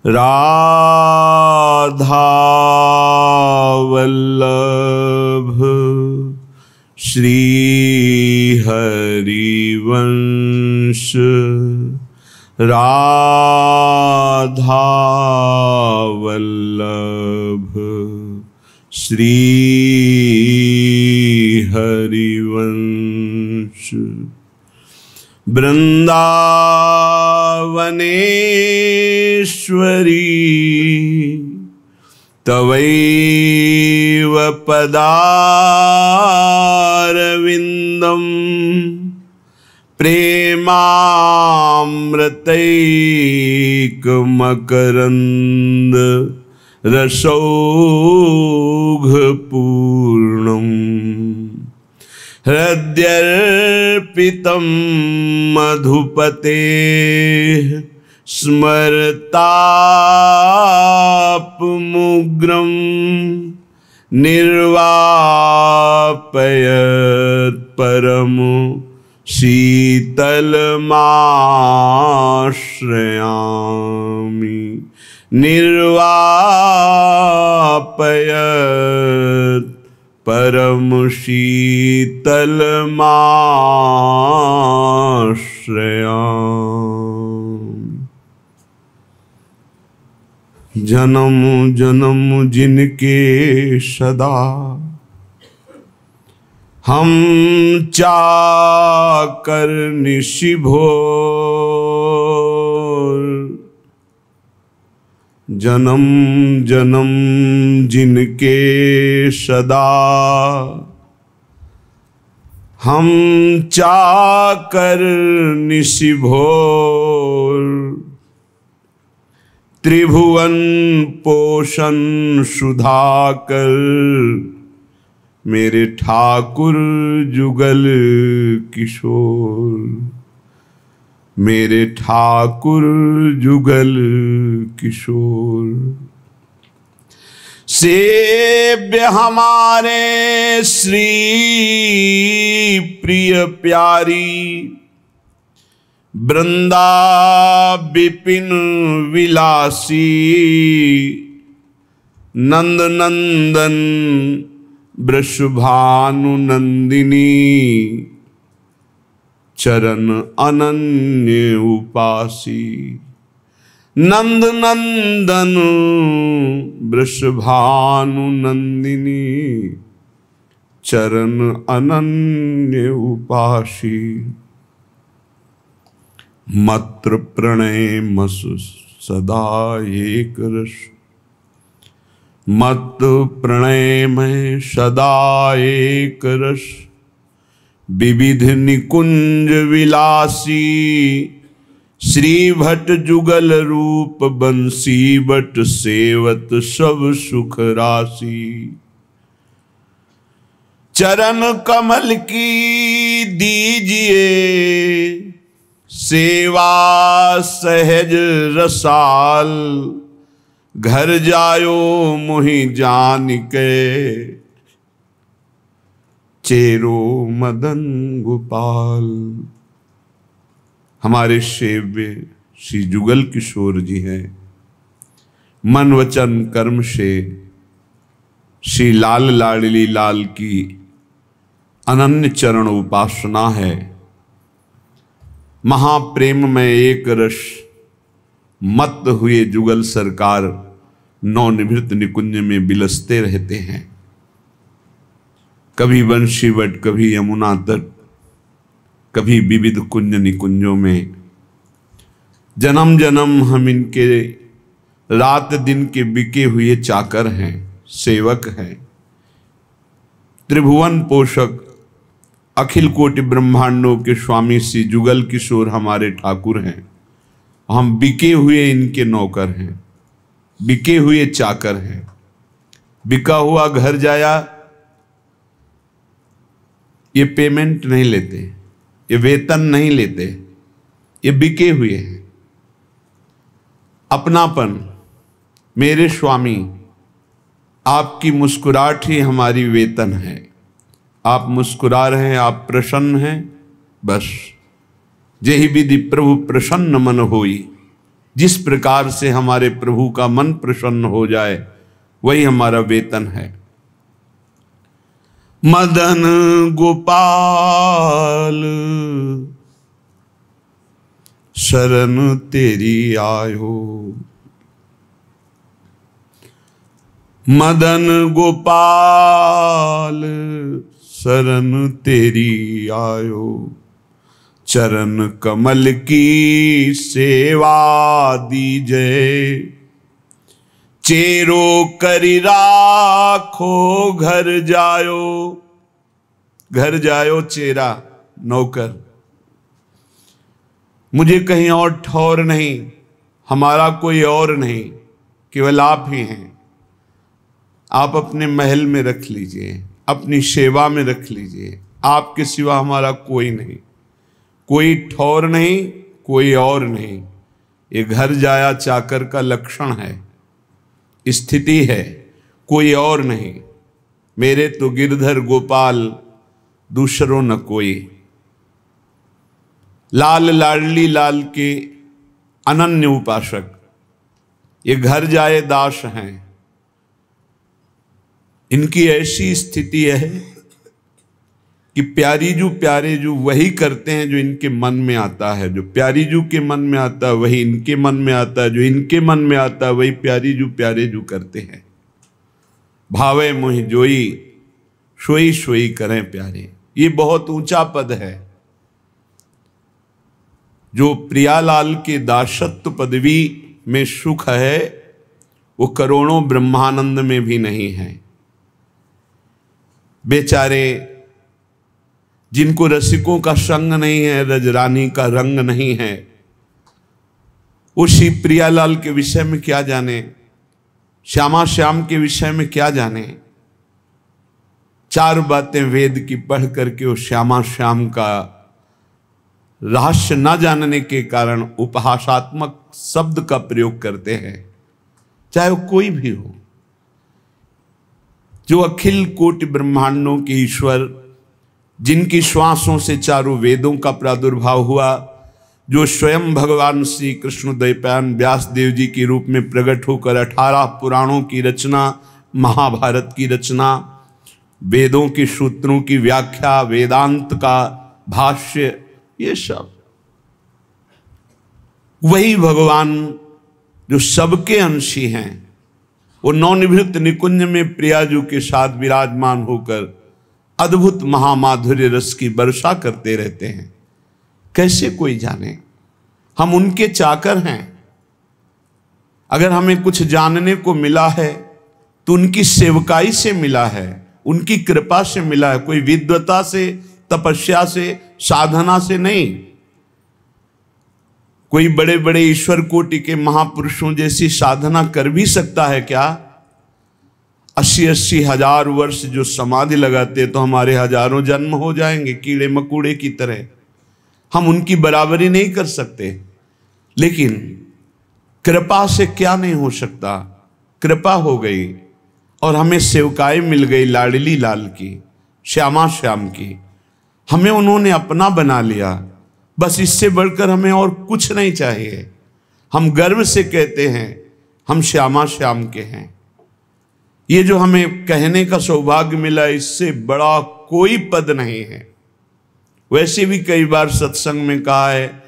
राधा वल्लभ श्री हरिवंश राधा वल्लभ श्री हरिवंश। वृंदावनेश्वरी तवैव पदारविंदम प्रेमामृतैकमकरंद रसौघपूर्णम् हृद्यर्पितं मधुपतेः स्मरतापमुग्रं निर्वापयत् परमो शीतलमाश्रयामि निर्वापयत् परम शीतलमाश्रयामि। जन्म जन्म जिनके सदा हम चाकर निशिभोर, जन्म जन्म जिनके सदा हम चाकर निशिभोर, त्रिभुवन पोषण सुधाकर मेरे ठाकुर जुगल किशोर, मेरे ठाकुर जुगल किशोर। सेव्य हमारे श्री प्रिय प्यारी वृंदा विपिन विलासी नंद नंदन वृषभानु नंदिनी चरण अनन्य उपासी। नंद नंदन वृषभानु नंदिनी चरण अनन्य उपासी। मत्र प्रणय मसु सदा एक रस, मत प्रणय में सदा एक रस। विविध निकुंज विलासी श्री भट जुगल रूप बंसी बट सेवत सब सुख राशि। चरण कमल की दीजिए सेवा सहज रसाल, घर जायो मोहि जान के चेरो मदन गोपाल। हमारे सेव्य श्री जुगल किशोर जी हैं। मन वचन कर्म से श्री लाल लाडली लाल की अनन्य चरण उपासना है। महाप्रेम में एक रस मत हुए जुगल सरकार नवनिभृत निकुंज में बिलसते रहते हैं। कभी बंशीवट, कभी यमुना तट, कभी विविध कुंज निकुंजों में। जन्म जन्म हम इनके रात दिन के बिके हुए चाकर हैं, सेवक हैं। त्रिभुवन पोषक अखिल कोटि ब्रह्मांडों के स्वामी श्री जुगल किशोर हमारे ठाकुर हैं। हम बिके हुए इनके नौकर हैं, बिके हुए चाकर हैं। बिका हुआ घर जाया, ये पेमेंट नहीं लेते, ये वेतन नहीं लेते, ये बिके हुए हैं। अपनापन, मेरे स्वामी आपकी मुस्कुराहट ही हमारी वेतन है। आप मुस्कुरा रहे हैं, आप प्रसन्न हैं, बस। जेहि विधि प्रभु प्रसन्न मन होई, जिस प्रकार से हमारे प्रभु का मन प्रसन्न हो जाए वही हमारा वेतन है। मदन गोपाल शरण तेरी आयो, मदन गोपाल शरण तेरी आयो, चरण कमल की सेवा दीजे, चेरो करी राखो घर जायो। घर जायो चेरा नौकर, मुझे कहीं और ठौर नहीं, हमारा कोई और नहीं, केवल आप ही हैं। आप अपने महल में रख लीजिए, अपनी सेवा में रख लीजिए, आपके सिवा हमारा कोई नहीं, कोई ठौर नहीं, कोई और नहीं। ये घर जाया चाकर का लक्षण है, स्थिति है, कोई और नहीं। मेरे तो गिरधर गोपाल दूसरों न कोई। लाल लाडली लाल के अनन्य उपासक ये घर जाए दास हैं। इनकी ऐसी स्थिति है कि प्यारी जू प्यारे जू वही करते हैं जो इनके मन में आता है, जो प्यारी जू के मन में आता है वही इनके मन में आता है, जो इनके मन में आता है वही प्यारी जू प्यारे जू करते हैं। भावे मोहि जोई सोई सोई करें प्यारे, ये बहुत ऊंचा पद है। जो प्रियालाल के दासत्व पदवी में सुख है वो करोड़ों ब्रह्मानंद में भी नहीं है। बेचारे जिनको रसिकों का संग नहीं है, रजरानी का रंग नहीं है, उसी प्रियालाल के विषय में क्या जाने, श्यामा श्याम के विषय में क्या जाने। चार बातें वेद की पढ़ करके वो श्यामा श्याम का रहस्य न जानने के कारण उपहासात्मक शब्द का प्रयोग करते हैं, चाहे वो कोई भी हो। जो अखिल कोटि ब्रह्मांडों के ईश्वर, जिनकी श्वासों से चारों वेदों का प्रादुर्भाव हुआ, जो स्वयं भगवान श्री कृष्ण द्वैपायन व्यास देव जी के रूप में प्रकट होकर 18 पुराणों की रचना, महाभारत की रचना, वेदों के सूत्रों की व्याख्या, वेदांत का भाष्य, ये सब वही भगवान जो सबके अंशी हैं, वो नवनिभृत निकुंज में प्रियाजू के साथ विराजमान होकर अद्भुत महामाधुर्य रस की वर्षा करते रहते हैं। कैसे कोई जाने, हम उनके चाकर हैं। अगर हमें कुछ जानने को मिला है तो उनकी सेवकाई से मिला है, उनकी कृपा से मिला है, कोई विद्वता से, तपस्या से, साधना से नहीं। कोई बड़े बड़े ईश्वर कोटि के महापुरुषों जैसी साधना कर भी सकता है क्या? 80-80 हजार वर्ष जो समाधि लगाते तो हमारे हजारों जन्म हो जाएंगे कीड़े मकोड़े की तरह। हम उनकी बराबरी नहीं कर सकते, लेकिन कृपा से क्या नहीं हो सकता। कृपा हो गई और हमें सेवकाई मिल गई लाडली लाल की, श्यामा श्याम की। हमें उन्होंने अपना बना लिया, बस इससे बढ़कर हमें और कुछ नहीं चाहिए। हम गर्व से कहते हैं हम श्यामा श्याम के हैं। ये जो हमें कहने का सौभाग्य मिला, इससे बड़ा कोई पद नहीं है। वैसे भी कई बार सत्संग में कहा है,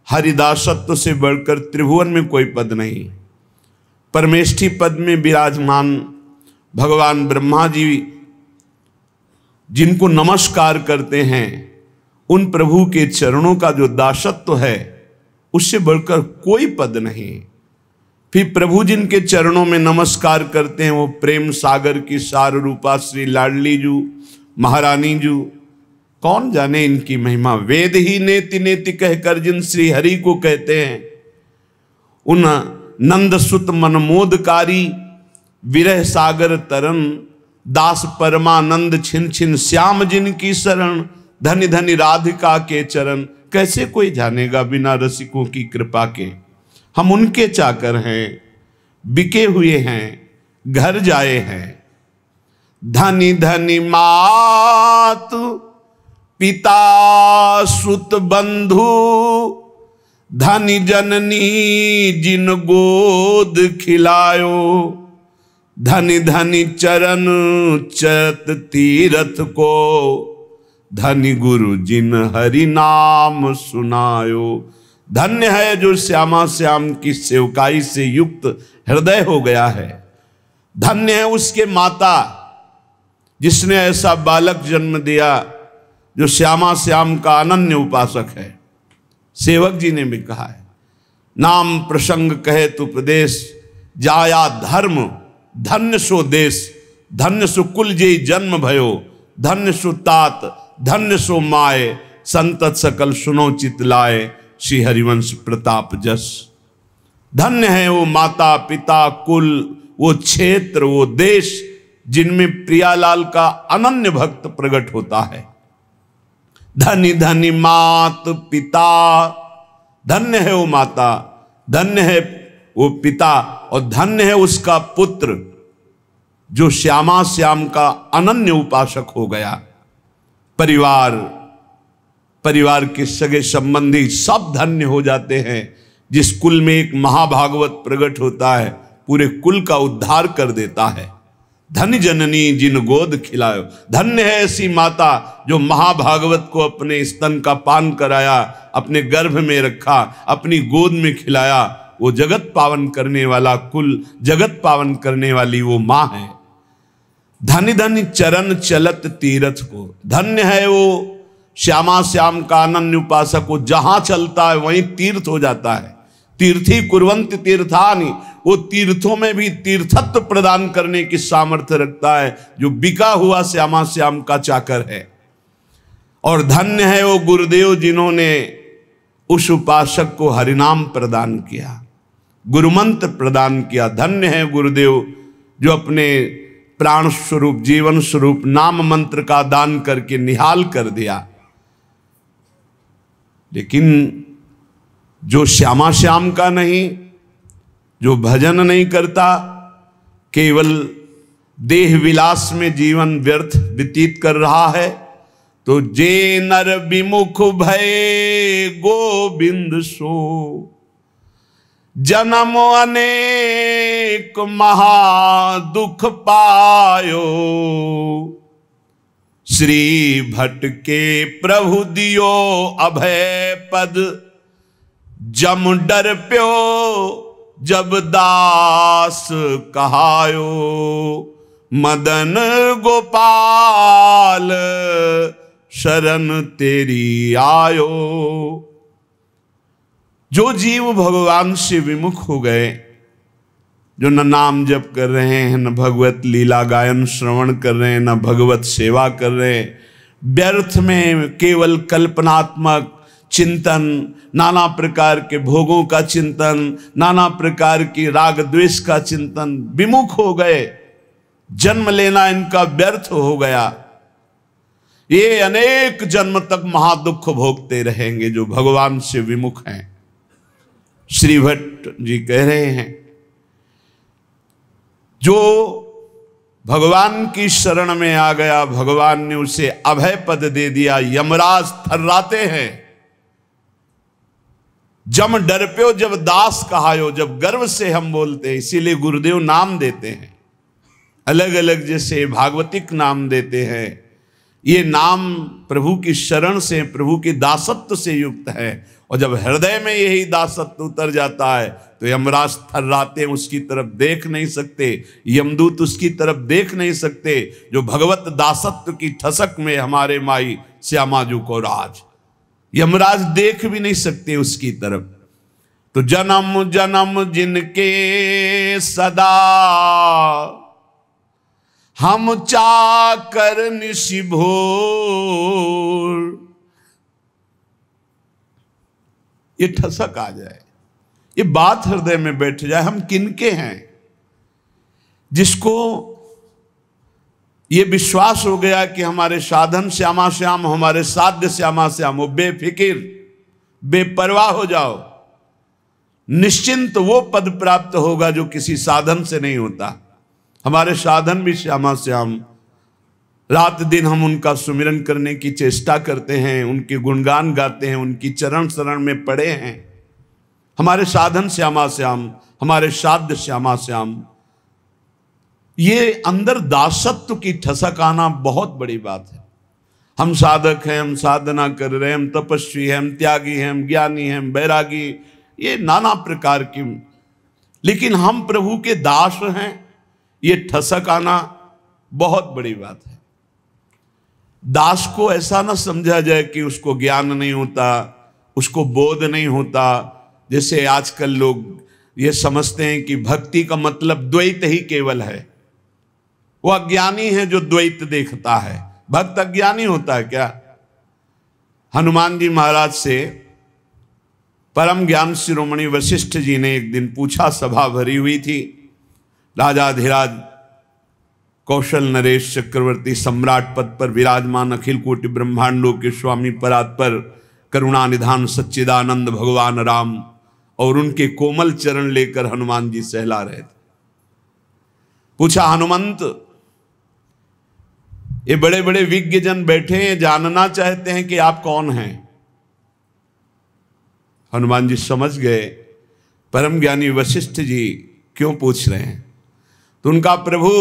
हरिदासत्व से बढ़कर त्रिभुवन में कोई पद नहीं। परमेष्ठी पद में विराजमान भगवान ब्रह्मा जी जिनको नमस्कार करते हैं, उन प्रभु के चरणों का जो दासत्व है, उससे बढ़कर कोई पद नहीं। फिर प्रभु जिनके चरणों में नमस्कार करते हैं, वो प्रेम सागर की सार रूपा श्री लाडली जू, महारानी जू, कौन जाने इनकी महिमा। वेद ही नेति नेति कहकर जिन श्री हरि को कहते हैं, उन नंद सुत मनमोदकारी विरह सागर तरन, दास परमानंद छिन छिन श्याम जिनकी शरण, धनि धनि राधिका के चरण। कैसे कोई जानेगा बिना रसिकों की कृपा के। हम उनके चाकर हैं, बिके हुए हैं, घर जाए हैं। धनि धनि मातु पिता सुत बंधु, धनी जननी जिन गोद खिलायो, धनी धनी चरण चरत तीरथ को, धनी गुरु जिन हरि नाम सुनायो। धन्य है जो श्यामा श्याम की सेवकाई से युक्त हृदय हो गया है। धन्य है उसके माता जिसने ऐसा बालक जन्म दिया जो श्यामा श्याम का अनन्य उपासक है। सेवक जी ने भी कहा है, नाम प्रसंग कहे तु प्रदेश, जाया धर्म धन्य सो देश, धन्य सो कुल जे जन्म भयो, धन्य सो तात धन्य सो माए, संतत सकल सुनो चित लाए, श्री हरिवंश प्रताप जस। धन्य है वो माता पिता कुल, वो क्षेत्र, वो देश जिनमें प्रियालाल का अनन्य भक्त प्रकट होता है। धनी धनी मात पिता, धन्य है वो माता, धन्य है वो पिता, और धन्य है उसका पुत्र जो श्यामा श्याम का अनन्य उपासक हो गया। परिवार के सगे संबंधी सब धन्य हो जाते हैं। जिस कुल में एक महाभागवत प्रकट होता है पूरे कुल का उद्धार कर देता है। धन्य जननी जिन गोद खिलायो, धन्य है ऐसी माता जो महाभागवत को अपने स्तन का पान कराया, अपने गर्भ में रखा, अपनी गोद में खिलाया। वो जगत पावन करने वाला कुल, जगत पावन करने वाली वो माँ है। धन्य धन्य चरण चलत तीरथ को, धन्य है वो श्यामा श्याम का अनन्य उपासक को, जहां चलता है वहीं तीर्थ हो जाता है। तीर्थी कुर्वन्ति तीर्थानि, वो तीर्थों में भी तीर्थत्व प्रदान करने की सामर्थ्य रखता है जो बिका हुआ श्यामा श्याम का चाकर है। और धन्य है वो गुरुदेव जिन्होंने उस उपासक को हरिनाम प्रदान किया, गुरुमंत्र प्रदान किया। धन्य है गुरुदेव जो अपने प्राण स्वरूप जीवन स्वरूप नाम मंत्र का दान करके निहाल कर दिया। लेकिन जो श्यामा श्याम का नहीं, जो भजन नहीं करता, केवल देह विलास में जीवन व्यर्थ व्यतीत कर रहा है, तो जे नर विमुख भय गोविंद सो, जन्म अनेक महा दुख पायो, श्री भट्ट के प्रभु दियो अभय पद, जम डर प्यो जब दास कहायो, मदन गोपाल शरण तेरी आयो। जो जीव भगवान से विमुख हो गए, जो न नाम जप कर रहे हैं, न भगवत लीला गायन श्रवण कर रहे हैं, न भगवत सेवा कर रहे हैं, व्यर्थ में केवल कल्पनात्मक चिंतन, नाना प्रकार के भोगों का चिंतन, नाना प्रकार की राग द्वेष का चिंतन, विमुख हो गए, जन्म लेना इनका व्यर्थ हो गया। ये अनेक जन्म तक महादुख भोगते रहेंगे जो भगवान से विमुख हैं। श्री भट्ट जी कह रहे हैं, जो भगवान की शरण में आ गया, भगवान ने उसे अभय पद दे दिया। यमराज थर्राते हैं। जम डर प्यो जब दास कहायो, जब गर्व से हम बोलते हैं, इसीलिए गुरुदेव नाम देते हैं अलग अलग, जैसे भागवतिक नाम देते हैं। ये नाम प्रभु की शरण से, प्रभु की दासत्व से युक्त है। और जब हृदय में यही दासत्व उतर जाता है तो यमराज थर्राते, उसकी तरफ देख नहीं सकते, यमदूत उसकी तरफ देख नहीं सकते। जो भगवत दासत्व की ठसक में हमारे माई श्यामाजू को राज, यमराज देख भी नहीं सकते उसकी तरफ। तो जन्म जन्म जिनके सदा, हम चाकर निशि भोर। ये ठसक आ जाए, ये बात हृदय में बैठ जाए, हम किनके हैं। जिसको ये विश्वास हो गया कि हमारे साधन श्यामा श्याम, हमारे साध्य श्यामा श्याम, वो बेफिक्र बेपरवाह हो जाओ, निश्चिंत वो पद प्राप्त होगा जो किसी साधन से नहीं होता। हमारे साधन भी श्यामा श्याम, रात दिन हम उनका सुमिरन करने की चेष्टा करते हैं, उनके गुणगान गाते हैं, उनकी चरण शरण में पड़े हैं, हमारे साधन श्यामा श्याम, हमारे साध्य श्यामा श्याम। ये अंदर दासत्व की ठसक आना बहुत बड़ी बात है। हम साधक हैं, हम साधना कर रहे हैं, हम तपस्वी हैं, हम त्यागी हैं, हम ज्ञानी हैं, हम बैरागी, ये नाना प्रकार की, लेकिन हम प्रभु के दास हैं, ये ठसक आना बहुत बड़ी बात है। दास को ऐसा ना समझा जाए कि उसको ज्ञान नहीं होता, उसको बोध नहीं होता। जैसे आजकल लोग ये समझते हैं कि भक्ति का मतलब द्वैत ही केवल है। वो अज्ञानी है जो द्वैत देखता है। भक्त अज्ञानी होता है क्या? हनुमान जी महाराज से परम ज्ञान शिरोमणि वशिष्ठ जी ने एक दिन पूछा, सभा भरी हुई थी, राजाधिराज कौशल नरेश चक्रवर्ती सम्राट पद पर विराजमान अखिल कोटि ब्रह्मांडों के स्वामी परात्पर करुणा निधान सच्चिदानंद भगवान राम, और उनके कोमल चरण लेकर हनुमान जी सहला रहे थे। पूछा, हनुमंत, ये बड़े बड़े विज्ञ जन बैठे हैं, जानना चाहते हैं कि आप कौन हैं। हनुमान जी समझ गए परम ज्ञानी वशिष्ठ जी क्यों पूछ रहे हैं। तो उनका, प्रभु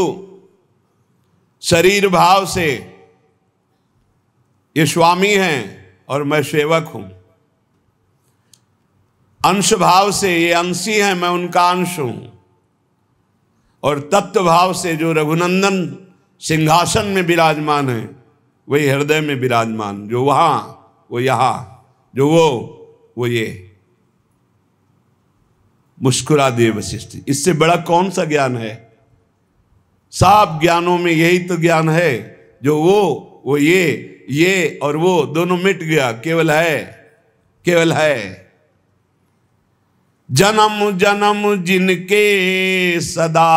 शरीर भाव से ये स्वामी हैं और मैं सेवक हूं, अंश भाव से ये अंशी हैं, मैं उनका अंश हूं, और तत्व भाव से जो रघुनंदन सिंहासन में विराजमान है वही हृदय में विराजमान, जो वहां वो यहां, जो वो ये। मुस्कुरा दिए वशिष्ठ। इससे बड़ा कौन सा ज्ञान है? सब ज्ञानों में यही तो ज्ञान है, जो वो ये और वो दोनों मिट गया, केवल है। जन्म जन्म जिनके सदा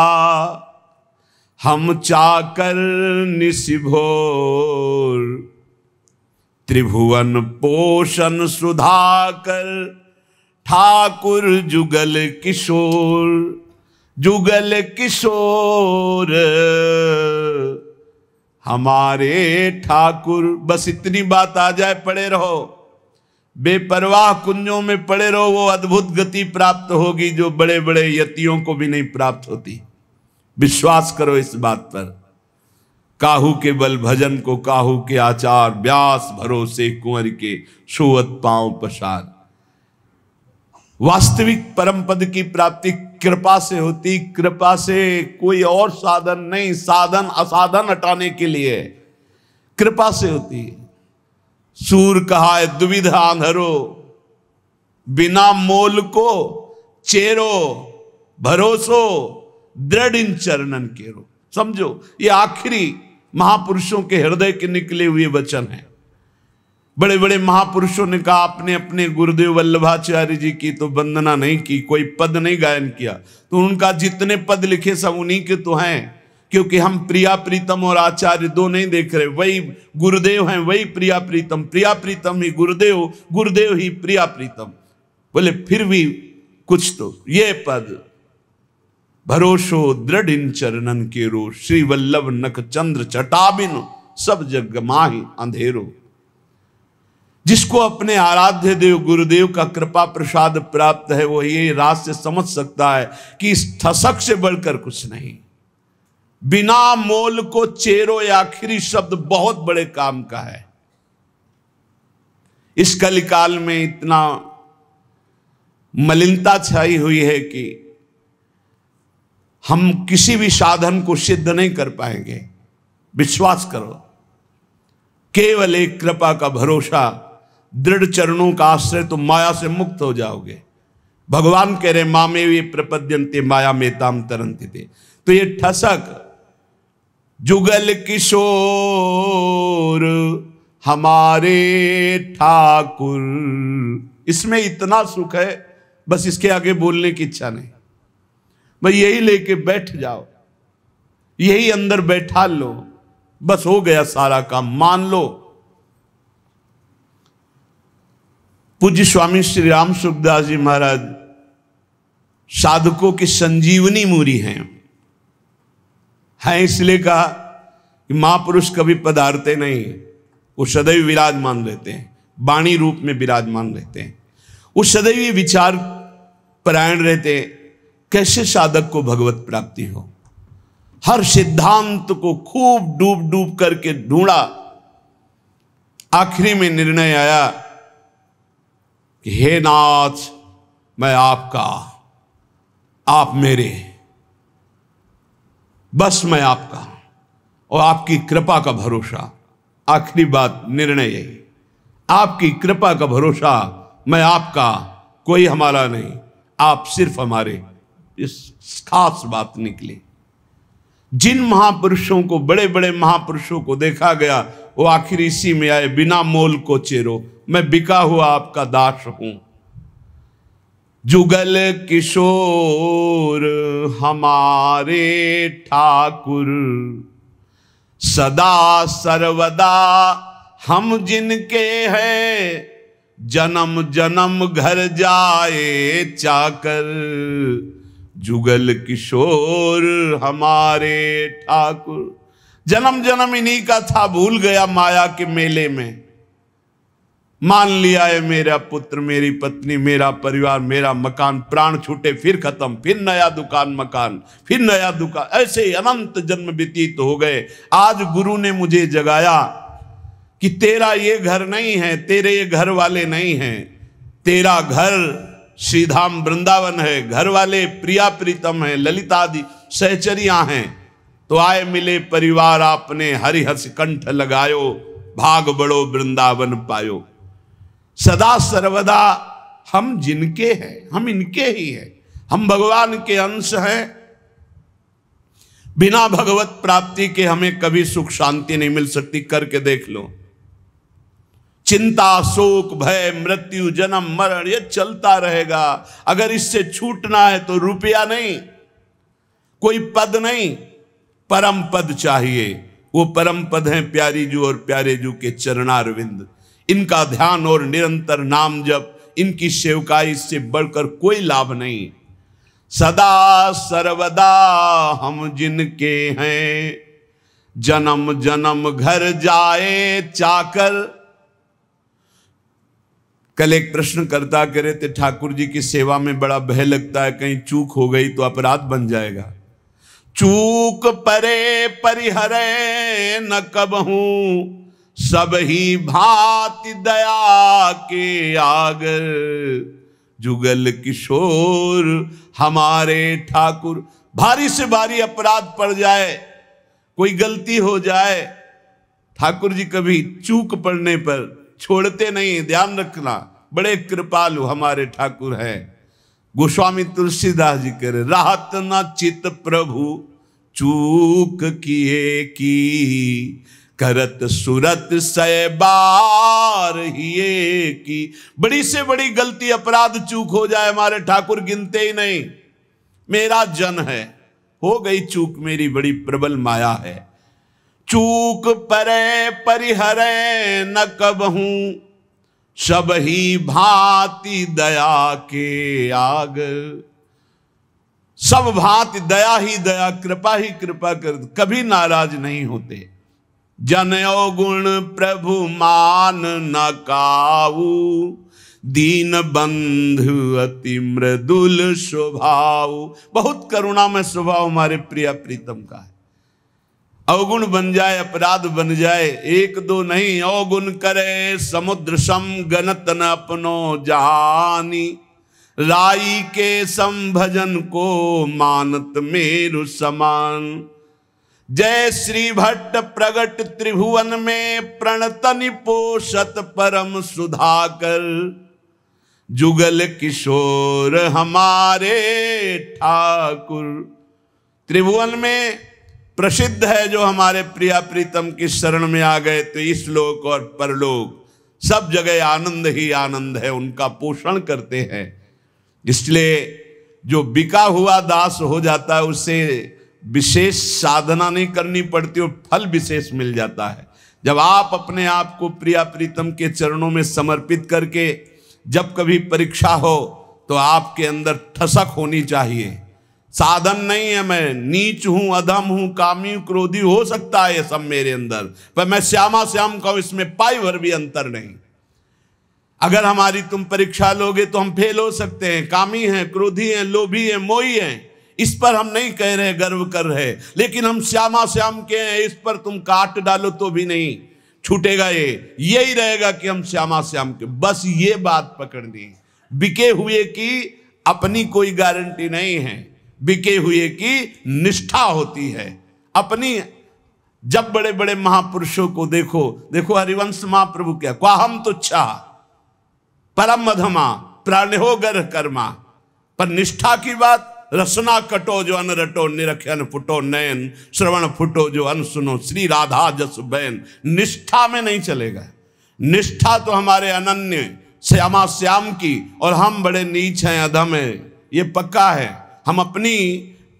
हम चाकर निशिभोर, त्रिभुवन पोषण सुधाकर ठाकुर जुगल किशोर। जुगल किशोर हमारे ठाकुर। बस इतनी बात आ जाए, पड़े रहो, बेपरवाह कुंजों में पड़े रहो, वो अद्भुत गति प्राप्त होगी जो बड़े बड़े यतियों को भी नहीं प्राप्त होती। विश्वास करो इस बात पर। काहू के बल भजन को काहू के आचार, व्यास भरोसे कुंवर के सोवत पांव पसार। वास्तविक परम पद की प्राप्ति कृपा से होती, कृपा से, कोई और साधन नहीं। साधन असाधन हटाने के लिए कृपा से होती। सूर कहा है दुविधा आंधरो, बिना मोल को चेरो, भरोसो दृढ़ इन चरणन केरो। समझो, ये आखिरी महापुरुषों के हृदय के निकले हुए वचन हैं। बड़े बड़े महापुरुषों ने कहा, अपने अपने गुरुदेव वल्लभाचार्य जी की तो वंदना नहीं की, कोई पद नहीं गायन किया, तो उनका जितने पद लिखे सब उन्हीं के तो हैं। क्योंकि हम प्रिया प्रीतम और आचार्य दो नहीं देख रहे, वही गुरुदेव हैं, वही प्रिया प्रीतम। प्रिया प्रीतम ही गुरुदेव, गुरुदेव ही प्रिया प्रीतम। बोले फिर भी कुछ तो ये पद, भरोसो दृढ़ इन चरणन केरो, श्री वल्लभ नख चंद्र चटाबिन सब जग माहि अंधेरो। जिसको अपने आराध्य देव गुरुदेव का कृपा प्रसाद प्राप्त है, वो ये राज से समझ सकता है कि इस ठसक से बढ़कर कुछ नहीं। बिना मोल को चेरो, ये आखिरी शब्द बहुत बड़े काम का है। इस कलिकाल में इतना मलिनता छाई हुई है कि हम किसी भी साधन को सिद्ध नहीं कर पाएंगे। विश्वास करो, केवल एक कृपा का भरोसा, दृढ़ चरणों का आश्रय, तो माया से मुक्त हो जाओगे। भगवान कह रहे मामे वे प्रपद्यन्ते माया में ताम तरन्ति थे। तो ये ठसक, जुगल किशोर हमारे ठाकुर, इसमें इतना सुख है, बस इसके आगे बोलने की इच्छा नहीं। भाई यही लेके बैठ जाओ, यही अंदर बैठा लो, बस हो गया सारा काम, मान लो। पूज्य स्वामी श्री राम सुखदास जी महाराज साधकों की संजीवनी मूरी हैं। इसलिए कहा कि महापुरुष कभी पधारते नहीं, वो सदैव विराजमान रहते हैं, वाणी रूप में विराजमान रहते हैं। वो सदैव विचार परायण रहते, कैसे साधक को भगवत प्राप्ति हो। हर सिद्धांत को खूब डूब डूब करके ढूंढा, आखिरी में निर्णय आया कि हे नाथ, मैं आपका, आप मेरे, बस मैं आपका और आपकी कृपा का भरोसा। आखिरी बात, निर्णय यही, आपकी कृपा का भरोसा, मैं आपका, कोई हमारा नहीं, आप सिर्फ हमारे। इस खास बात निकली। जिन महापुरुषों को, बड़े बड़े महापुरुषों को देखा गया, वो आखिर इसी में आए, बिना मोल को चेरो, मैं बिका हुआ आपका दास हूं। जुगल किशोर हमारे ठाकुर, सदा सर्वदा हम जिनके हैं, जन्म जन्म घर जाए चाकर। जुगल किशोर हमारे ठाकुर, जन्म जन्म इन्हीं का था, भूल गया माया के मेले में। मान लिया है मेरा पुत्र, मेरी पत्नी, मेरा परिवार, मेरा मकान, प्राण छूटे फिर खत्म, फिर नया दुकान मकान, फिर नया दुकान, ऐसे अनंत जन्म व्यतीत हो गए। आज गुरु ने मुझे जगाया कि तेरा ये घर नहीं है, तेरे ये घर वाले नहीं हैं, तेरा घर श्रीधाम वृंदावन है, घर वाले प्रिया प्रीतम है, ललिता आदि सहचरियां हैं। तो आए मिले परिवार आपने, हरिहस कंठ लगायो, भाग बड़ो वृंदावन पायो। सदा सर्वदा हम जिनके हैं, हम इनके ही हैं, हम भगवान के अंश हैं। बिना भगवत प्राप्ति के हमें कभी सुख शांति नहीं मिल सकती। करके देख लो, चिंता, शोक, भय, मृत्यु, जन्म मरण, ये चलता रहेगा। अगर इससे छूटना है तो रुपया नहीं, कोई पद नहीं, परम पद चाहिए। वो परम पद हैं प्यारी जू और प्यारे जू के चरणारविंद। इनका ध्यान और निरंतर नाम जप, इनकी सेवकाई से बढ़कर कोई लाभ नहीं। सदा सर्वदा हम जिनके हैं, जन्म जन्म घर जाए चाकर। कल एक प्रश्न करता करे थे, ठाकुर जी की सेवा में बड़ा भय लगता है, कहीं चूक हो गई तो अपराध बन जाएगा। चूक परे परिहरे न कबहूं, सब ही भांति दया के आगर। जुगल किशोर हमारे ठाकुर। भारी से भारी अपराध पड़ जाए, कोई गलती हो जाए, ठाकुर जी कभी चूक पड़ने पर छोड़ते नहीं, ध्यान रखना। बड़े कृपालु हमारे ठाकुर हैं। गोस्वामी तुलसीदास जी कह रहे, राहत न चित प्रभु चूक किए की, करत सुरत सै बार हिये की। बड़ी से बड़ी गलती, अपराध, चूक हो जाए, हमारे ठाकुर गिनते ही नहीं। मेरा जन है, हो गई चूक, मेरी बड़ी प्रबल माया है। चूक परे परिहरे न कबहूं, सब ही भांति दया के आग। सब भांति दया ही दया, कृपा ही कृपा कर, कभी नाराज नहीं होते। जनयो गुण प्रभु मान न काऊ, दीन बंधु अति मृदुल स्वभाव। बहुत करुणा में स्वभाव हमारे प्रिया प्रीतम का है। अवगुण बन जाए, अपराध बन जाए, एक दो नहीं, अवगुण करे समुद्र सम, गणत न अपनो जहानी। राई के संभजन को मानत मेरु समान। जय श्री भट्ट प्रगट त्रिभुवन में, प्रणतनि पोषत परम सुधाकर। जुगल किशोर हमारे ठाकुर। त्रिभुवन में प्रसिद्ध है जो हमारे प्रिया प्रीतम की शरण में आ गए, तो इस लोक और परलोक सब जगह आनंद ही आनंद है, उनका पोषण करते हैं। इसलिए जो बिका हुआ दास हो जाता है, उसे विशेष साधना नहीं करनी पड़ती और फल विशेष मिल जाता है। जब आप अपने आप को प्रिया प्रीतम के चरणों में समर्पित करके, जब कभी परीक्षा हो तो आपके अंदर ठसक होनी चाहिए। साधन नहीं है, मैं नीच हूं, अधम हूं, कामी हूं, क्रोधी, हो सकता है ये सब मेरे अंदर, पर मैं श्यामा श्याम कहूं, इसमें पाई भर भी अंतर नहीं। अगर हमारी तुम परीक्षा लोगे तो हम फेल हो सकते हैं। कामी हैं, क्रोधी हैं, लोभी हैं, मोही हैं, इस पर हम नहीं कह रहे गर्व कर रहे, लेकिन हम श्यामा श्याम के हैं, इस पर तुम काट डालो तो भी नहीं छूटेगा। यही रहेगा कि हम श्यामा श्याम के। बस ये बात पकड़नी है। बिके हुए की अपनी कोई गारंटी नहीं है, बिके हुए की निष्ठा होती है अपनी। जब बड़े बड़े महापुरुषों को देखो, देखो हरिवंश महाप्रभु क्या, क्वाहम तुच्छा परम मधमा प्राणहो गर कर्मा, पर निष्ठा की बात, रसना कटो जो अन रटो, निरखन फुटो नयन, श्रवण फुटो जो अन सुनो, श्री राधा जस बैन। निष्ठा में नहीं चलेगा। निष्ठा तो हमारे अनन्य श्यामा श्याम की, और हम बड़े नीच हैं, अधम हैं, ये पक्का है। हम अपनी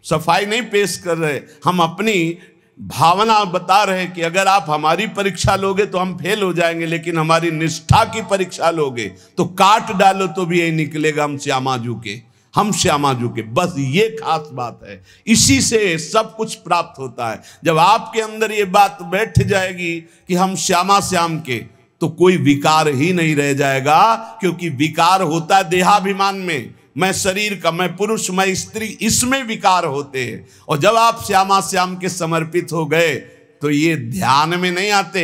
सफाई नहीं पेश कर रहे, हम अपनी भावना बता रहे कि अगर आप हमारी परीक्षा लोगे तो हम फेल हो जाएंगे, लेकिन हमारी निष्ठा की परीक्षा लोगे तो काट डालो तो भी यही निकलेगा, हम श्यामाजू के, हम श्यामाजू के। बस ये खास बात है, इसी से सब कुछ प्राप्त होता है। जब आपके अंदर ये बात बैठ जाएगी कि हम श्यामा श्याम के, तो कोई विकार ही नहीं रह जाएगा, क्योंकि विकार होता है देहाभिमान में, मैं शरीर का, मैं पुरुष, मैं स्त्री, इसमें विकार होते हैं। और जब आप श्यामा श्याम के समर्पित हो गए तो ये ध्यान में नहीं आते,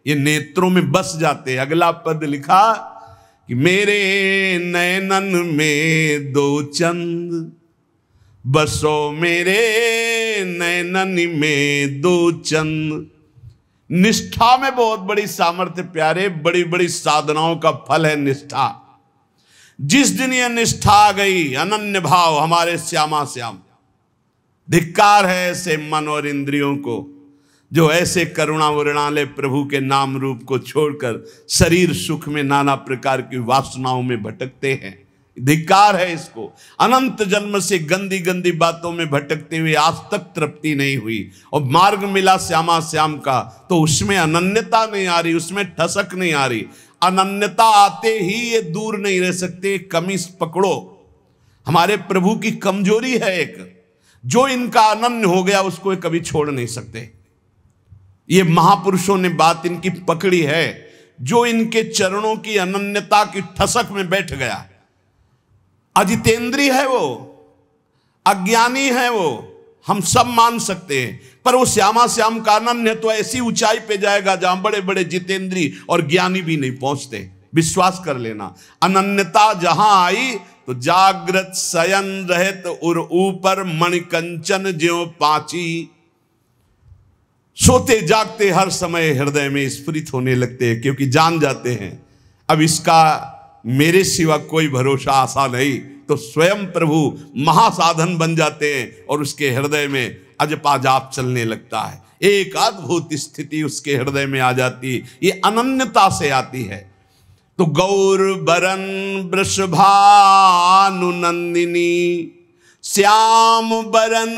ये नेत्रों में बस जाते। अगला पद लिखा कि मेरे नयनन में दो चंद बसो, मेरे नयनन में दो चंद। निष्ठा में बहुत बड़ी सामर्थ्य प्यारे, बड़ी बड़ी साधनाओं का फल है निष्ठा। जिस दिन यह निष्ठा आ गई, अनन्य भाव हमारे श्यामा श्याम, धिक्कार है ऐसे मन और इंद्रियों को जो ऐसे करुणा वरुणालय प्रभु के नाम रूप को छोड़कर शरीर सुख में नाना प्रकार की वासनाओं में भटकते हैं। धिक्कार है इसको। अनंत जन्म से गंदी गंदी बातों में भटकते हुए आज तक तृप्ति नहीं हुई, और मार्ग मिला श्यामा श्याम का तो उसमें अनन्यता नहीं आ रही, उसमें ठसक नहीं आ रही। अनन्यता आते ही ये दूर नहीं रह सकते। कमी पकड़ो, हमारे प्रभु की कमजोरी है एक, जो इनका अनन्य हो गया उसको ये कभी छोड़ नहीं सकते। ये महापुरुषों ने बात इनकी पकड़ी है, जो इनके चरणों की अनन्यता की ठसक में बैठ गया। अजितेंद्री है वो, अज्ञानी है वो, हम सब मान सकते हैं, पर वो श्यामा श्याम का अनन्य तो ऐसी ऊंचाई पे जाएगा जहां बड़े बड़े जितेंद्री और ज्ञानी भी नहीं पहुंचते। विश्वास कर लेना, अनन्यता जहां आई तो जागृत शयन रहत उर ऊपर मणिकंचन ज्यों पाची। सोते जागते हर समय हृदय में स्फुरित होने लगते हैं, क्योंकि जान जाते हैं अब इसका मेरे सिवा कोई भरोसा आशा नहीं। तो स्वयं प्रभु महासाधन बन जाते हैं और उसके हृदय में अजपा जाप चलने लगता है। एक अद्भुत स्थिति उसके हृदय में आ जाती है, ये अनन्यता से आती है। तो गौर बरन वृषभानु नंदिनी, श्याम बरन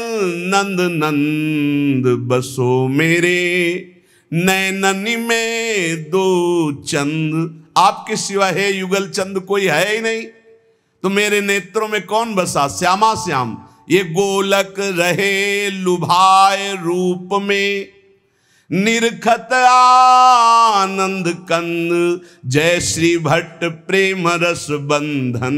नंद नंद बसो, मेरे नैननी में दो चंद। आपके सिवा है युगल चंद कोई है ही नहीं, तो मेरे नेत्रों में कौन बसा? श्यामा श्याम। ये गोलक रहे लुभाए रूप में, निरखत आनंद कंद, जय श्री भट्ट प्रेम रस बंधन,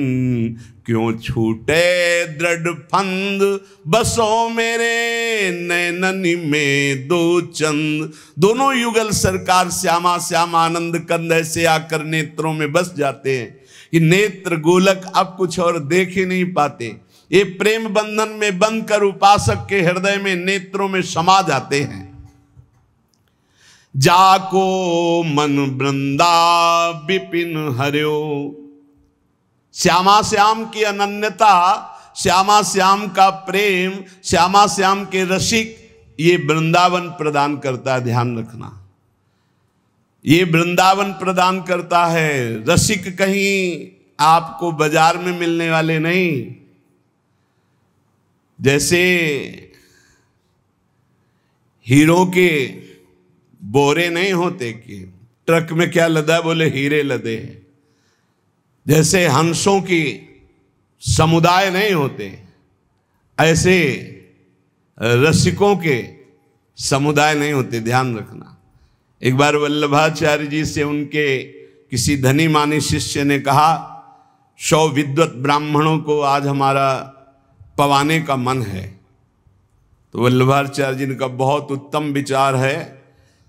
क्यों छूटे दृढ़ फंद, बसो मेरे नैननी में दो चंद। दोनों युगल सरकार श्यामा श्याम आनंद कंद ऐसे आकर नेत्रों में बस जाते हैं कि नेत्र गोलक अब कुछ और देख ही नहीं पाते। ये प्रेम बंधन में बंध कर उपासक के हृदय में नेत्रों में समा जाते हैं। जाको मन वृंदा विपिन हर्यो, श्यामा श्याम की अनन्यता, श्यामा श्याम का प्रेम, श्यामा श्याम के रसिक, ये वृंदावन प्रदान करता है। ध्यान रखना, ये वृंदावन प्रदान करता है। रसिक कहीं आपको बाजार में मिलने वाले नहीं। जैसे हीरो के बोरे नहीं होते कि ट्रक में क्या लदा, बोले हीरे लदे हैं। जैसे हंसों की समुदाय नहीं होते, ऐसे रसिकों के समुदाय नहीं होते। ध्यान रखना। एक बार वल्लभाचार्य जी से उनके किसी धनी मानी शिष्य ने कहा 100 विद्वत ब्राह्मणों को आज हमारा पवाने का मन है। तो वल्लभाचार्य जी का बहुत उत्तम विचार है,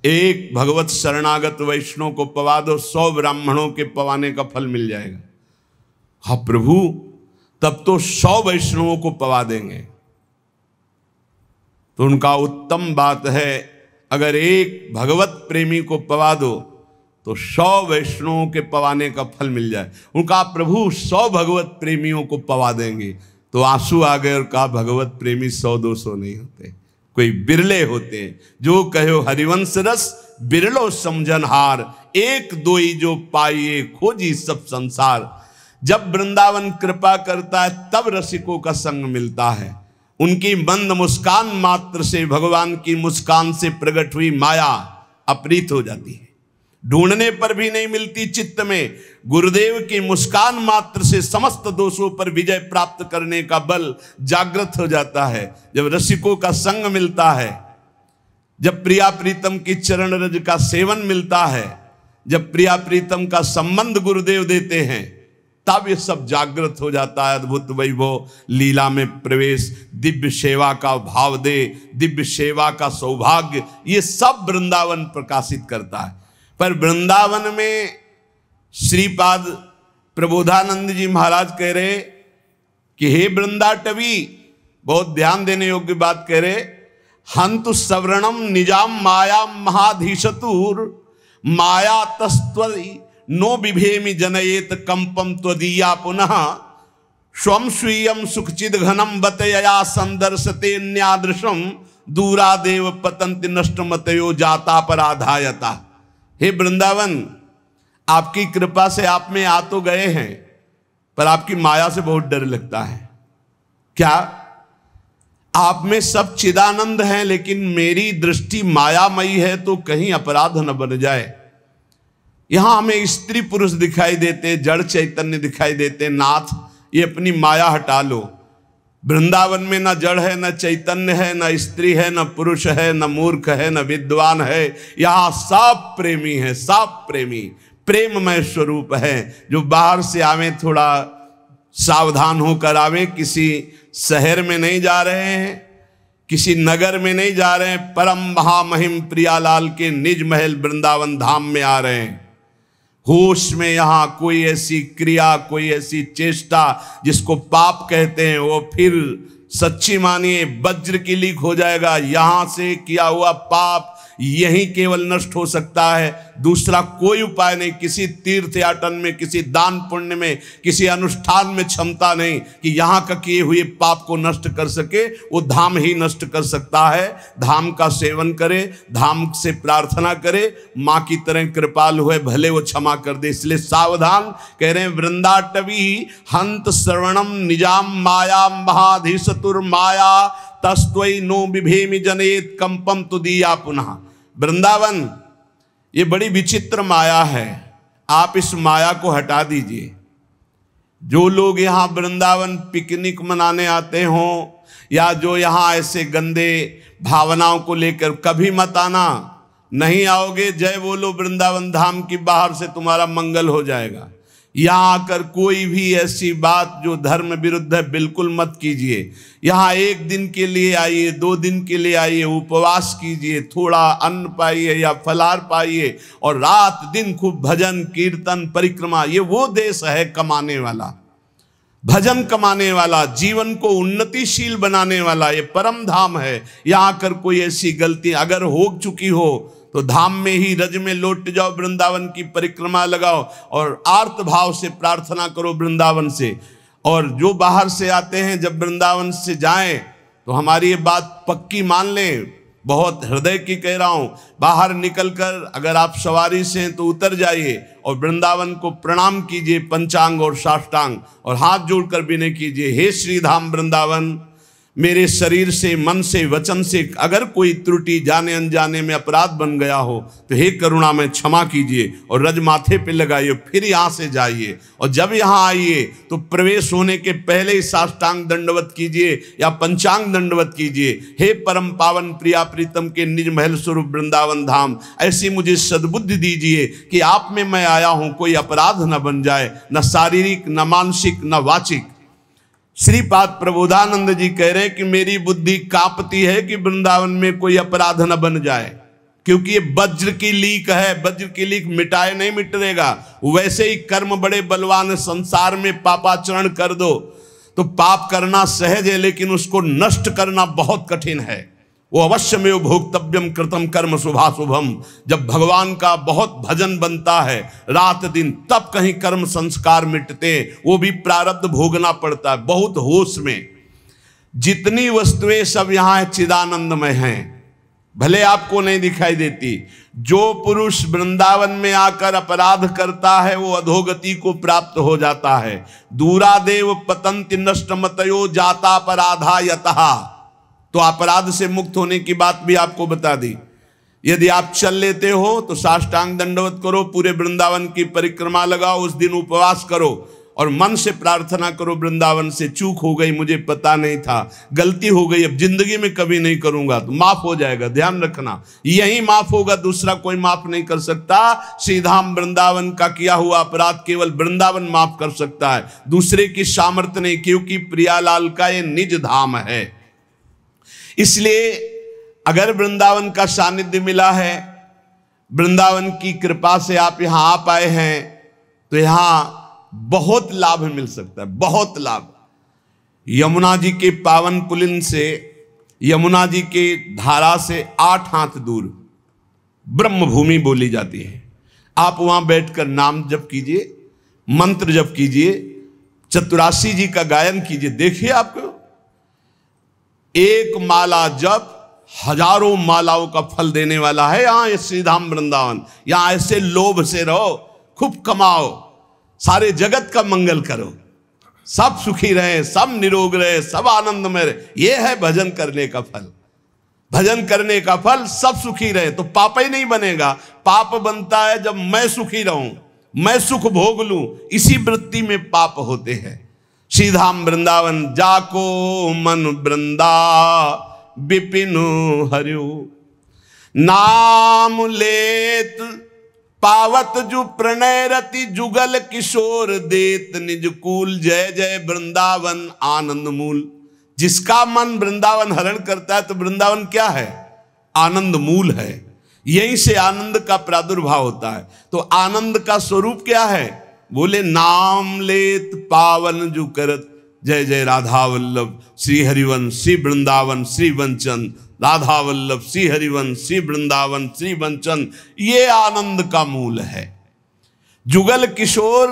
एक भगवत शरणागत वैष्णव को पवा दो, 100 ब्राह्मणों के पवाने का फल मिल जाएगा। हाँ प्रभु, तब तो 100 वैष्णवों को पवा देंगे। तो उनका उत्तम बात है, अगर एक भगवत प्रेमी को पवा दो तो 100 वैष्णवों के पवाने का फल मिल जाए। उनका प्रभु 100 भगवत प्रेमियों को पवा देंगे। तो आंसू आ गए और कहा भगवत प्रेमी 100-200 नहीं होते, कोई बिरले होते हैं। जो कहो हरिवंश रस बिरलो समझनहार, एक दोई जो पाइए खोजी सब संसार। जब वृंदावन कृपा करता है तब रसिकों का संग मिलता है। उनकी मंद मुस्कान मात्र से भगवान की मुस्कान से प्रकट हुई माया अपरीत हो जाती है, ढूंढने पर भी नहीं मिलती चित्त में। गुरुदेव की मुस्कान मात्र से समस्त दोषों पर विजय प्राप्त करने का बल जागृत हो जाता है। जब रसिकों का संग मिलता है, जब प्रिया प्रीतम की चरण रज का सेवन मिलता है, जब प्रिया प्रीतम का संबंध गुरुदेव देते हैं, तब ये सब जागृत हो जाता है। अद्भुत वैभव लीला में प्रवेश, दिव्य सेवा का भाव दे, दिव्य सेवा का सौभाग्य, ये सब वृंदावन प्रकाशित करता है। पर वृंदावन में श्रीपाद प्रबोधानंद जी महाराज कह रहे कि हे वृंदाटवी, बहुत ध्यान देने योग्य बात कह रहे, हंतु सवर्णम निजाम माया महाधीशतुर माया तस्त्वई नो बिभेमि जनयेत कंपम त्वदीया पुनः स्वम स्वीयम सुखचिद घनम बतया संदर्शते न्यादृशम दूरादेव पतंति नष्टमतयो जाता पराधायता। हे वृंदावन, आपकी कृपा से आप में आ तो गए हैं, पर आपकी माया से बहुत डर लगता है। क्या आप में सब चिदानंद हैं, लेकिन मेरी दृष्टि मायामयी है, तो कहीं अपराध न बन जाए। यहां हमें स्त्री पुरुष दिखाई देते, जड़ चैतन्य दिखाई देते। नाथ, ये अपनी माया हटा लो। वृंदावन में न जड़ है, न चैतन्य है, न स्त्री है, न पुरुष है, न मूर्ख है, न विद्वान है। यहाँ सब प्रेमी है, सब प्रेमी प्रेममय स्वरूप है। जो बाहर से आवे थोड़ा सावधान होकर आवे। किसी शहर में नहीं जा रहे हैं, किसी नगर में नहीं जा रहे हैं, परम महामहिम प्रियालाल के निज महल वृंदावन धाम में आ रहे हैं। होश में यहाँ कोई ऐसी क्रिया, कोई ऐसी चेष्टा जिसको पाप कहते हैं, वो फिर सच्ची मानिए वज्र की लीक हो जाएगा। यहां से किया हुआ पाप यही केवल नष्ट हो सकता है, दूसरा कोई उपाय नहीं। किसी तीर्थ याटन में, किसी दान पुण्य में, किसी अनुष्ठान में क्षमता नहीं कि यहाँ का किए हुए पाप को नष्ट कर सके। वो धाम ही नष्ट कर सकता है। धाम का सेवन करे, धाम से प्रार्थना करे, माँ की तरह कृपाल हुए, भले वो क्षमा कर दे। इसलिए सावधान कह रहे हैं, वृंदाटवी हंत श्रवणम निजाम माया महाधीशतुर माया तस्त्वई नो बिभेमि जनेत कंपम तुदीया पुनः। वृंदावन ये बड़ी विचित्र माया है, आप इस माया को हटा दीजिए। जो लोग यहाँ वृंदावन पिकनिक मनाने आते हों, या जो यहाँ ऐसे गंदे भावनाओं को लेकर, कभी मत आना। नहीं आओगे, जय बोलो वृंदावन धाम की, बाहर से तुम्हारा मंगल हो जाएगा। यहाँ आकर कोई भी ऐसी बात जो धर्म विरुद्ध है बिल्कुल मत कीजिए। यहाँ 1 दिन के लिए आइए, 2 दिन के लिए आइए, उपवास कीजिए, थोड़ा अन्न पाइए या फलाहार पाइए, और रात दिन खूब भजन कीर्तन परिक्रमा। ये वो देश है कमाने वाला, भजन कमाने वाला, जीवन को उन्नतिशील बनाने वाला। ये परम धाम है। यहाँ आकर कोई ऐसी गलती अगर हो चुकी हो तो धाम में ही रज में लौट जाओ, वृंदावन की परिक्रमा लगाओ और आर्त भाव से प्रार्थना करो वृंदावन से। और जो बाहर से आते हैं, जब वृंदावन से जाएं तो हमारी ये बात पक्की मान लें, बहुत हृदय की कह रहा हूं। बाहर निकलकर अगर आप सवारी से हैं तो उतर जाइए और वृंदावन को प्रणाम कीजिए, पंचांग और साष्टांग, और हाथ जोड़कर विनय कीजिए, हे श्रीधाम वृंदावन, मेरे शरीर से, मन से, वचन से अगर कोई त्रुटि जाने अनजाने में अपराध बन गया हो तो हे करुणा में क्षमा कीजिए और रज माथे पे लगाइए, फिर यहाँ से जाइए और जब यहाँ आइए तो प्रवेश होने के पहले ही साष्टांग दंडवत कीजिए या पंचांग दंडवत कीजिए। हे परम पावन प्रिया प्रीतम के निज महल स्वरूप वृंदावन धाम, ऐसी मुझे सद्बुद्धि दीजिए कि आप में मैं आया हूँ, कोई अपराध न बन जाए, न शारीरिक, न मानसिक, न वाचिक। श्रीपाद प्रबोधानंद जी कह रहे कि मेरी बुद्धि कांपती है कि वृंदावन में कोई अपराध न बन जाए, क्योंकि ये वज्र की लीक है, वज्र की लीक मिटाए नहीं मिटेगा। वैसे ही कर्म बड़े बलवान, संसार में पापाचरण कर दो तो पाप करना सहज है, लेकिन उसको नष्ट करना बहुत कठिन है। वो अवश्य में भोक्तव्यम कृतम कर्म शुभाशुभम। जब भगवान का बहुत भजन बनता है रात दिन, तब कहीं कर्म संस्कार मिटते, वो भी प्रारब्ध भोगना पड़ता है बहुत होश में। जितनी वस्तुएं सब यहाँ चिदानंदमय हैं, भले आपको नहीं दिखाई देती। जो पुरुष वृंदावन में आकर अपराध करता है वो अधोगति को प्राप्त हो जाता है। दूरादेव पतंति नष्टमतयो जाता अपराधा यतः। तो अपराध से मुक्त होने की बात भी आपको बता दी। यदि आप चल लेते हो तो साष्टांग दंडवत करो, पूरे वृंदावन की परिक्रमा लगाओ, उस दिन उपवास करो और मन से प्रार्थना करो, वृंदावन से चूक हो गई, मुझे पता नहीं था, गलती हो गई, अब जिंदगी में कभी नहीं करूंगा, तो माफ हो जाएगा। ध्यान रखना, यही माफ होगा, दूसरा कोई माफ नहीं कर सकता। श्रीधाम वृंदावन का किया हुआ अपराध केवल वृंदावन माफ कर सकता है, दूसरे की सामर्थ्य नहीं, क्योंकि प्रियालाल का ये निज धाम है। इसलिए अगर वृंदावन का सानिध्य मिला है, वृंदावन की कृपा से आप यहां आ पाए हैं, तो यहां बहुत लाभ मिल सकता है, बहुत लाभ। यमुना जी के पावन पुलिन से, यमुना जी के धारा से 8 हाथ दूर ब्रह्म भूमि बोली जाती है। आप वहां बैठकर नाम जप कीजिए, मंत्र जप कीजिए, चतुरासी जी का गायन कीजिए। देखिए आपको एक माला जप हजारों मालाओं का फल देने वाला है यहां श्रीधाम वृंदावन। यहां ऐसे लोभ से रहो, खूब कमाओ, सारे जगत का मंगल करो, सब सुखी रहे, सब निरोग रहे, सब आनंद में रहे। यह है भजन करने का फल। भजन करने का फल सब सुखी रहे तो पाप ही नहीं बनेगा। पाप बनता है जब मैं सुखी रहूं, मैं सुख भोग लूं, इसी वृत्ति में पाप होते हैं। श्रीधाम वृंदावन जाको मन वृंदा विपिन हरियो, नाम लेत पावत जु प्रणय रति, जुगल किशोर देत निज कूल। जय जय वृंदावन आनंद मूल। जिसका मन वृंदावन हरण करता है तो वृंदावन क्या है? आनंद मूल है। यहीं से आनंद का प्रादुर्भाव होता है। तो आनंद का स्वरूप क्या है? बोले नाम लेत पावन जु करत। जय जय राधा वल्लभ श्री हरिवंश श्री वृंदावन श्री वंचन, राधा वल्लभ श्री हरिवंश श्री वृंदावन श्री वंचन। ये आनंद का मूल है। जुगल किशोर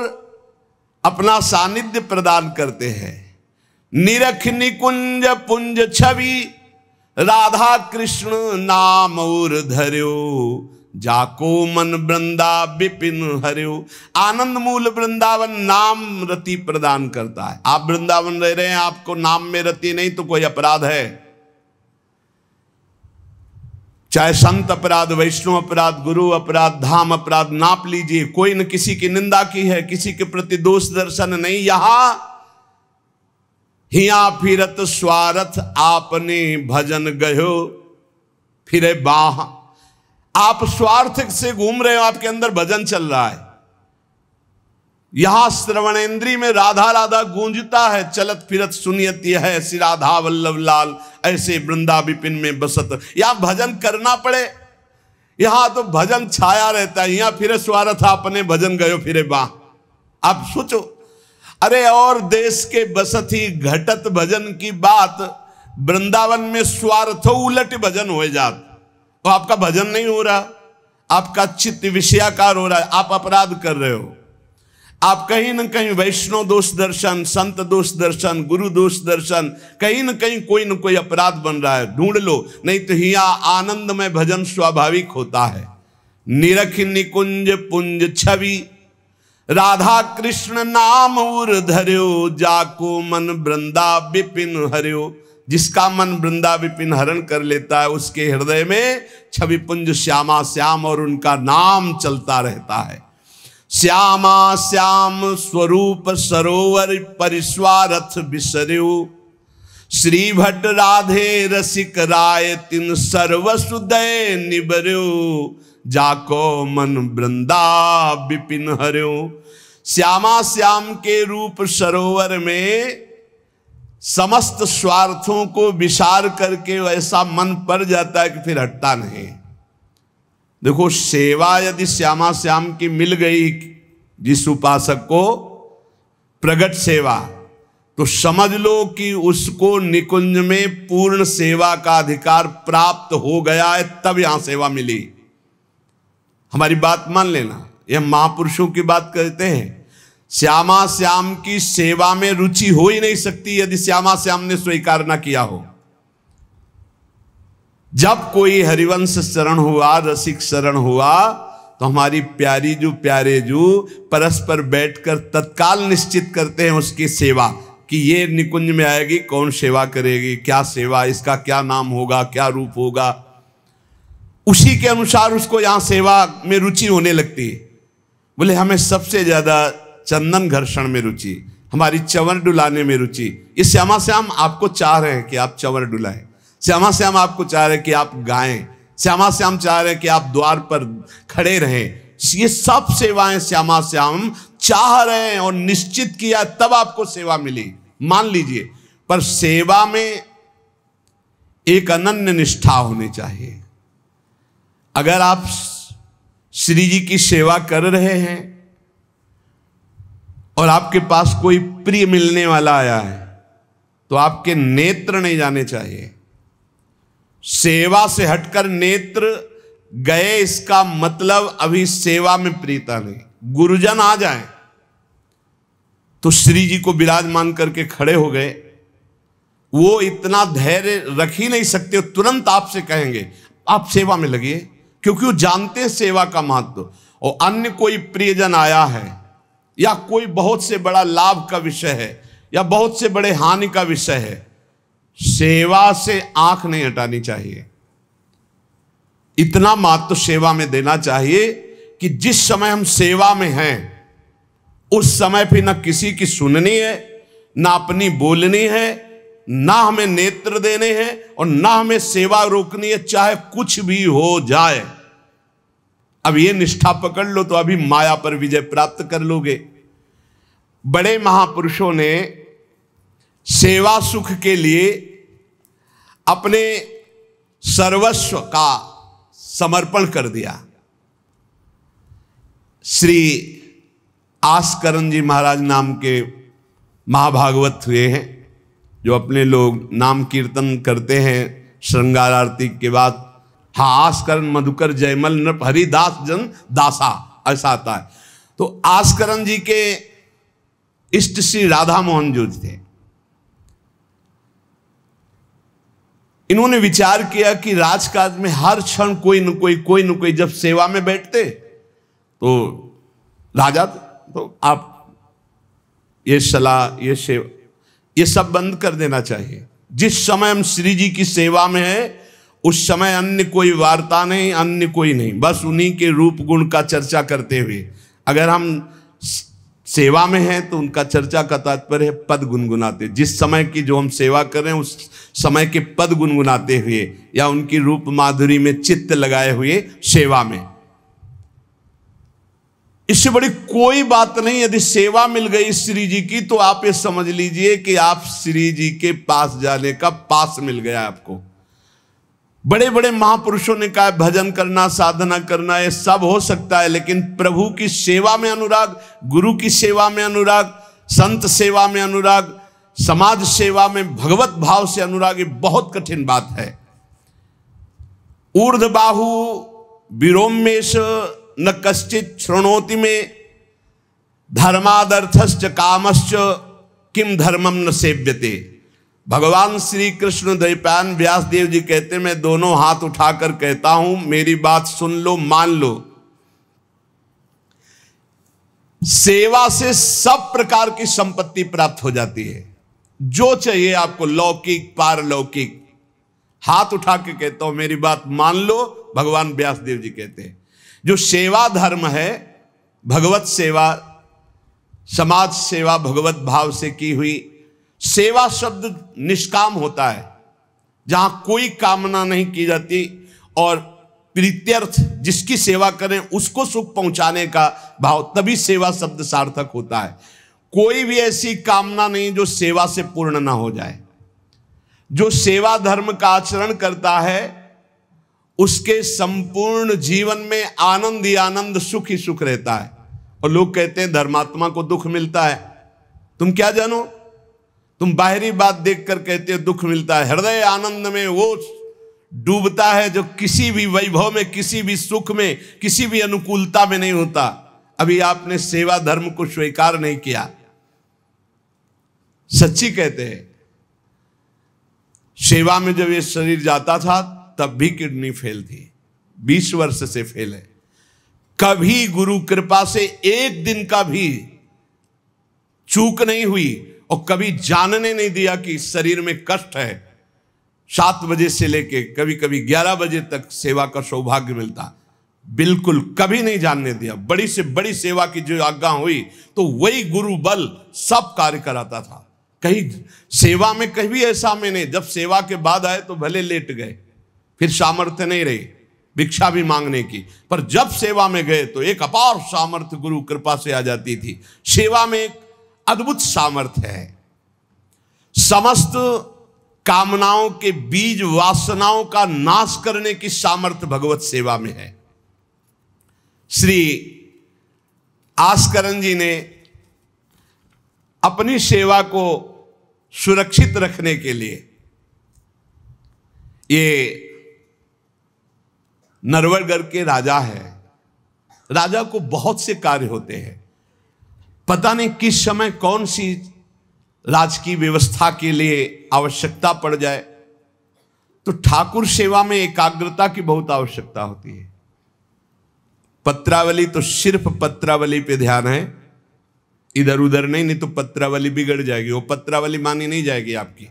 अपना सानिध्य प्रदान करते हैं। निरख निकुंज पुंज छवि, राधा कृष्ण नाम और धर्यो। जाको मन वृंदा विपिन हरियो। आनंद मूल वृंदावन नाम रति प्रदान करता है। आप वृंदावन रह रहे हैं, आपको नाम में रति नहीं तो कोई अपराध है? चाहे संत अपराध, वैष्णव अपराध, गुरु अपराध, धाम अपराध, नाप लीजिए। कोई न किसी की निंदा की है, किसी के प्रति दोष दर्शन नहीं। यहां हिया फिरत स्वार्थ आपने भजन गयो फिरे बाह। आप स्वार्थ से घूम रहे हो, आपके अंदर भजन चल रहा है। यहां श्रवणेन्द्री में राधा राधा गूंजता है, चलत फिरत सुनियत यह है श्री राधा वल्लभ लाल, ऐसे वृंदा विपिन में बसत। यहां भजन करना पड़े, यहां तो भजन छाया रहता है। यहां फिरे स्वार्थ आपने भजन गयो फिरे बाह। आप सोचो, अरे और देश के बसत ही घटत भजन की बात, वृंदावन में स्वार्थ उलट भजन हो जात, तो आपका भजन नहीं हो रहा, आपका चित्त विषयाकार हो रहा है, आप अपराध कर रहे हो। आप कहीं न कहीं वैष्णव दोष दर्शन, संत दोष दर्शन, गुरु दोष दर्शन, कहीं न कहीं कोई न कोई अपराध बन रहा है, ढूंढ लो। नहीं तो हिया आनंद में भजन स्वाभाविक होता है। निरख निकुंज पुंज छवि, राधा कृष्ण नाम उर धर्यो। जाको मन वृंदा विपिन हरियो। जिसका मन वृंदा विपिन हरण कर लेता है, उसके हृदय में छवि पुंज श्यामा श्याम और उनका नाम चलता रहता है। श्यामा श्याम स्वरूप सरोवर परिस्वारथ बिसर्यु, श्री भट्ट राधे रसिक राय तिन सर्वसुदय निबर्यो, जाको मन वृंदा विपिन हर्यो। श्यामा श्याम के रूप सरोवर में समस्त स्वार्थों को विसार करके वैसा मन पड़ जाता है कि फिर हटता नहीं। देखो, सेवा यदि श्यामा श्याम की मिल गई जिस उपासक को, प्रगट सेवा, तो समझ लो कि उसको निकुंज में पूर्ण सेवा का अधिकार प्राप्त हो गया है, तब यहां सेवा मिली। हमारी बात मान लेना, यह महापुरुषों की बात कहते हैं। श्यामा श्याम की सेवा में रुचि हो ही नहीं सकती यदि श्यामा श्याम ने स्वीकार ना किया हो। जब कोई हरिवंश शरण हुआ, रसिक शरण हुआ, तो हमारी प्यारी जू प्यारे जू परस्पर बैठकर तत्काल निश्चित करते हैं उसकी सेवा कि ये निकुंज में आएगी, कौन सेवा करेगी, क्या सेवा, इसका क्या नाम होगा, क्या रूप होगा। उसी के अनुसार उसको यहां सेवा में रुचि होने लगती है। बोले हमें सबसे ज्यादा चंदन घर्षण में रुचि, हमारी चंवर डुलाने में रुचि। ये श्यामा श्याम आपको चाह रहे हैं कि आप चंवर डुलाएं, श्यामा श्याम आपको चाह रहे हैं कि आप गाएं, श्यामा श्याम चाह रहे हैं कि आप द्वार पर खड़े रहें। ये सब सेवाएं श्यामा श्याम चाह रहे हैं और निश्चित किया तब आपको सेवा मिली, मान लीजिए। पर सेवा में एक अनन्य निष्ठा होनी चाहिए। अगर आप श्री जी की सेवा कर रहे हैं और आपके पास कोई प्रिय मिलने वाला आया है, तो आपके नेत्र नहीं जाने चाहिए। सेवा से हटकर नेत्र गए, इसका मतलब अभी सेवा में प्रीता नहीं। गुरुजन आ जाएं तो श्री जी को विराजमान करके खड़े हो गए, वो इतना धैर्य रख ही नहीं सकते, तुरंत आपसे कहेंगे आप सेवा में लगिए, क्योंकि वो जानते हैं सेवा का महत्व। और अन्य कोई प्रियजन आया है या कोई बहुत से बड़ा लाभ का विषय है या बहुत से बड़े हानि का विषय है, सेवा से आंख नहीं हटानी चाहिए। इतना महत्व सेवा में देना चाहिए कि जिस समय हम सेवा में हैं उस समय फिर ना किसी की सुननी है, ना अपनी बोलनी है, ना हमें नेत्र देने हैं और ना हमें सेवा रोकनी है, चाहे कुछ भी हो जाए। अब ये निष्ठा पकड़ लो तो अभी माया पर विजय प्राप्त कर लोगे। बड़े महापुरुषों ने सेवा सुख के लिए अपने सर्वस्व का समर्पण कर दिया। श्री आस्करण जी महाराज नाम के महाभागवत हुए हैं, जो अपने लोग नाम कीर्तन करते हैं श्रृंगार आरती के बाद। हाँ, आस्करण मधुकर जयमल नृप हरिदास जन दासा, ऐसा आता है। तो आस्करण जी के इष्ट श्री राधा मोहन जो थे, इन्होंने विचार किया कि राजकाज में हर क्षण कोई न कोई जब सेवा में बैठते तो राजा, तो आप ये सलाह, ये सेवा, ये सब बंद कर देना चाहिए। जिस समय हम श्री जी की सेवा में है उस समय अन्य कोई वार्ता नहीं, अन्य कोई नहीं, बस उन्हीं के रूप गुण का चर्चा करते हुए। अगर हम सेवा में हैं तो उनका चर्चा का तात्पर्य है पद गुनगुनाते, जिस समय की जो हम सेवा कर रहे हैं उस समय के पद गुनगुनाते हुए या उनकी रूप माधुरी में चित्त लगाए हुए सेवा में। इससे बड़ी कोई बात नहीं। यदि सेवा मिल गई श्री जी की तो आप ये समझ लीजिए कि आप श्री जी के पास जाने का पास मिल गया आपको। बड़े बड़े महापुरुषों ने कहा भजन करना, साधना करना, ये सब हो सकता है, लेकिन प्रभु की सेवा में अनुराग, गुरु की सेवा में अनुराग, संत सेवा में अनुराग, समाज सेवा में भगवत भाव से अनुराग, ये बहुत कठिन बात है। ऊर्ध्वबाहु विरोमेश न कश्चित शृणोति में, धर्मादर्थश्च कामश्च किम धर्मम न सेव्यते। भगवान श्री कृष्ण द्वैपायन व्यासदेव जी कहते, मैं दोनों हाथ उठाकर कहता हूं, मेरी बात सुन लो, मान लो। सेवा से सब प्रकार की संपत्ति प्राप्त हो जाती है। जो चाहिए आपको, लौकिक पारलौकिक, हाथ उठा के कहता हूं मेरी बात मान लो। भगवान व्यासदेव जी कहते हैं जो सेवा धर्म है, भगवत सेवा, समाज सेवा भगवत भाव से की हुई सेवा, शब्द निष्काम होता है, जहां कोई कामना नहीं की जाती और प्रीत्यर्थ, जिसकी सेवा करें उसको सुख पहुंचाने का भाव, तभी सेवा शब्द सार्थक होता है। कोई भी ऐसी कामना नहीं जो सेवा से पूर्ण ना हो जाए। जो सेवा धर्म का आचरण करता है उसके संपूर्ण जीवन में आनंद ही आनंद, सुख ही सुख रहता है। और लोग कहते हैं धर्मात्मा को दुख मिलता है। तुम क्या जानो, तुम बाहरी बात देखकर कहते हो दुख मिलता है। हृदय आनंद में वो डूबता है जो किसी भी वैभव में, किसी भी सुख में, किसी भी अनुकूलता में नहीं होता। अभी आपने सेवा धर्म को स्वीकार नहीं किया। सच्ची कहते हैं, सेवा में जब ये शरीर जाता था तब भी किडनी फेल थी, 20 वर्ष से फेल है। कभी गुरु कृपा से एक दिन का भी चूक नहीं हुई और कभी जानने नहीं दिया कि शरीर में कष्ट है। 7 बजे से लेके कभी कभी 11 बजे तक सेवा का सौभाग्य मिलता, बिल्कुल कभी नहीं जानने दिया। बड़ी से बड़ी सेवा की जो आज्ञा हुई तो वही गुरु बल सब कार्य कराता था। कहीं सेवा में कभी ऐसा में नहीं, जब सेवा के बाद आए तो भले लेट गए, फिर सामर्थ्य नहीं रही भिक्षा भी मांगने की, पर जब सेवा में गए तो एक अपार सामर्थ्य गुरु कृपा से आ जाती थी। सेवा में एक अद्भुत सामर्थ्य है। समस्त कामनाओं के बीज, वासनाओं का नाश करने की सामर्थ्य भगवत सेवा में है। श्री आस्करन जी ने अपनी सेवा को सुरक्षित रखने के लिए, ये नरवरगढ़ के राजा है, राजा को बहुत से कार्य होते हैं, पता नहीं किस समय कौन सी राजकीय व्यवस्था के लिए आवश्यकता पड़ जाए, तो ठाकुर सेवा में एकाग्रता की बहुत आवश्यकता होती है। पत्रावली तो सिर्फ पत्रावली पे ध्यान है, इधर उधर नहीं, नहीं तो पत्रावली बिगड़ जाएगी, वो पत्रावली मानी नहीं जाएगी आपकी।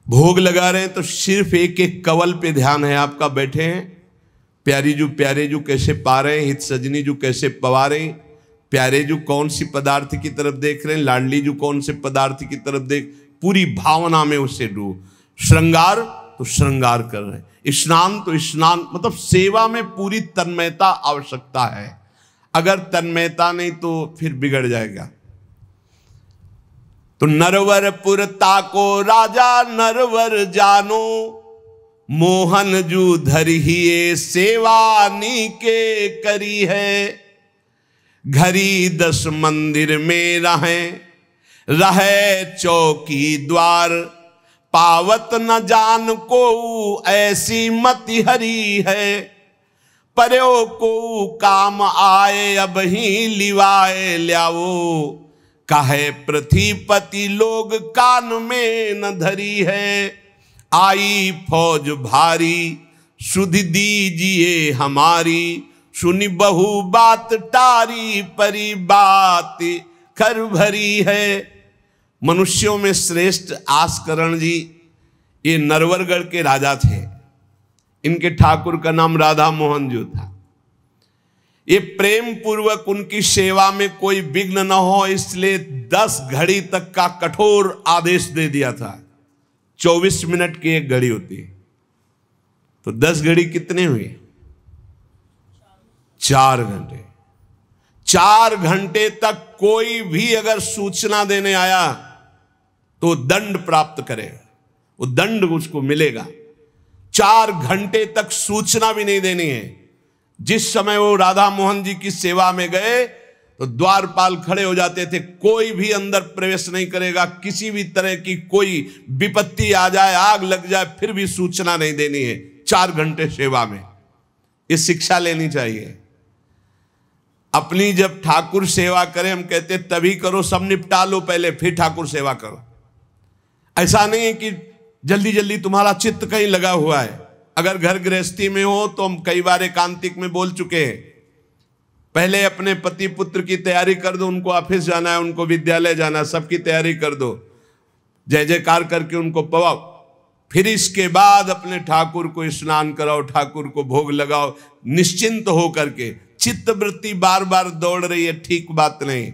भोग लगा रहे हैं तो सिर्फ एक एक कवल पे ध्यान है आपका। बैठे हैं, प्यारे जू कैसे पा रहे हैं, हित सजनी जू कैसे पवा रहे हैं, प्यारे जू कौन सी पदार्थ की तरफ देख रहे हैं, लाडली जू कौन से पदार्थ की तरफ देख, पूरी भावना में उससे डूब। श्रृंगार तो श्रृंगार कर रहे हैं, स्नान तो स्नान, मतलब सेवा में पूरी तन्मयता आवश्यकता है। अगर तन्मयता नहीं तो फिर बिगड़ जाएगा। तो नरवरपुर ताको राजा नरवर जानो, मोहन जू धरिए सेवा नी के करी है। घरी 10 मंदिर में रहे चौकी द्वार, पावत न जान को ऐसी मति हरी है। पर्यो को काम आए अब ही लिवाए ल्याओ, कहे पृथ्वीपति लोग कान में न धरी है। आई फौज भारी सुध दीजिए हमारी, सुनी बहु बात टारी परी बात कर भरी है। मनुष्यों में श्रेष्ठ आस्करण जी ये नरवरगढ़ के राजा थे। इनके ठाकुर का नाम राधा मोहन जो था। ये प्रेम पूर्वक उनकी सेवा में कोई विघ्न न हो इसलिए 10 घड़ी तक का कठोर आदेश दे दिया था। 24 मिनट की एक घड़ी होती है, तो 10 घड़ी कितने हुए? 4 घंटे। 4 घंटे तक कोई भी अगर सूचना देने आया तो दंड प्राप्त करेगा, वो दंड उसको मिलेगा। 4 घंटे तक सूचना भी नहीं देनी है। जिस समय वो राधा मोहन जी की सेवा में गए तो द्वारपाल खड़े हो जाते थे, कोई भी अंदर प्रवेश नहीं करेगा। किसी भी तरह की कोई विपत्ति आ जाए, आग लग जाए, फिर भी सूचना नहीं देनी है। 4 घंटे सेवा में ये शिक्षा लेनी चाहिए। अपनी जब ठाकुर सेवा करें, हम कहते तभी करो, सब निपटा लो पहले फिर ठाकुर सेवा करो। ऐसा नहीं है कि जल्दी जल्दी तुम्हारा चित्त कहीं लगा हुआ है। अगर घर गृहस्थी में हो तो हम कई बार एकांतिक में बोल चुके हैं, पहले अपने पति पुत्र की तैयारी कर दो। उनको ऑफिस जाना है, उनको विद्यालय जाना है, सबकी तैयारी कर दो। जय जयकार करके उनको पवाओ। फिर इसके बाद अपने ठाकुर को स्नान कराओ, ठाकुर को भोग लगाओ, निश्चिंत हो करके। चित्त वृत्ति बार बार दौड़ रही है, ठीक बात नहीं।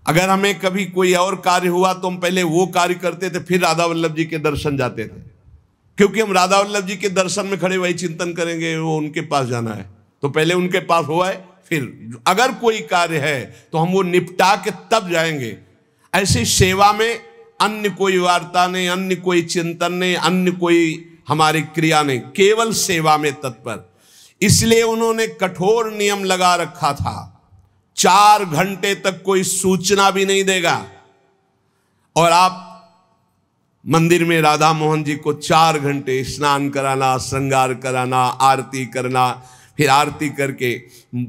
अगर हमें कभी कोई और कार्य हुआ तो हम पहले वो कार्य करते थे, फिर राधा वल्लभ जी के दर्शन जाते थे, क्योंकि हम राधा वल्लभ जी के दर्शन में खड़े वही चिंतन करेंगे, वो उनके पास जाना है तो पहले उनके पास हुआ है, फिर अगर कोई कार्य है तो हम वो निपटा के तब जाएंगे। ऐसी सेवा में अन्य कोई वार्ता नहीं, अन्य कोई चिंतन नहीं, अन्य कोई हमारी क्रिया नहीं, केवल सेवा में तत्पर। इसलिए उन्होंने कठोर नियम लगा रखा था, 4 घंटे तक कोई सूचना भी नहीं देगा। और आप मंदिर में राधा मोहन जी को 4 घंटे स्नान कराना, श्रृंगार कराना, आरती करना, फिर आरती करके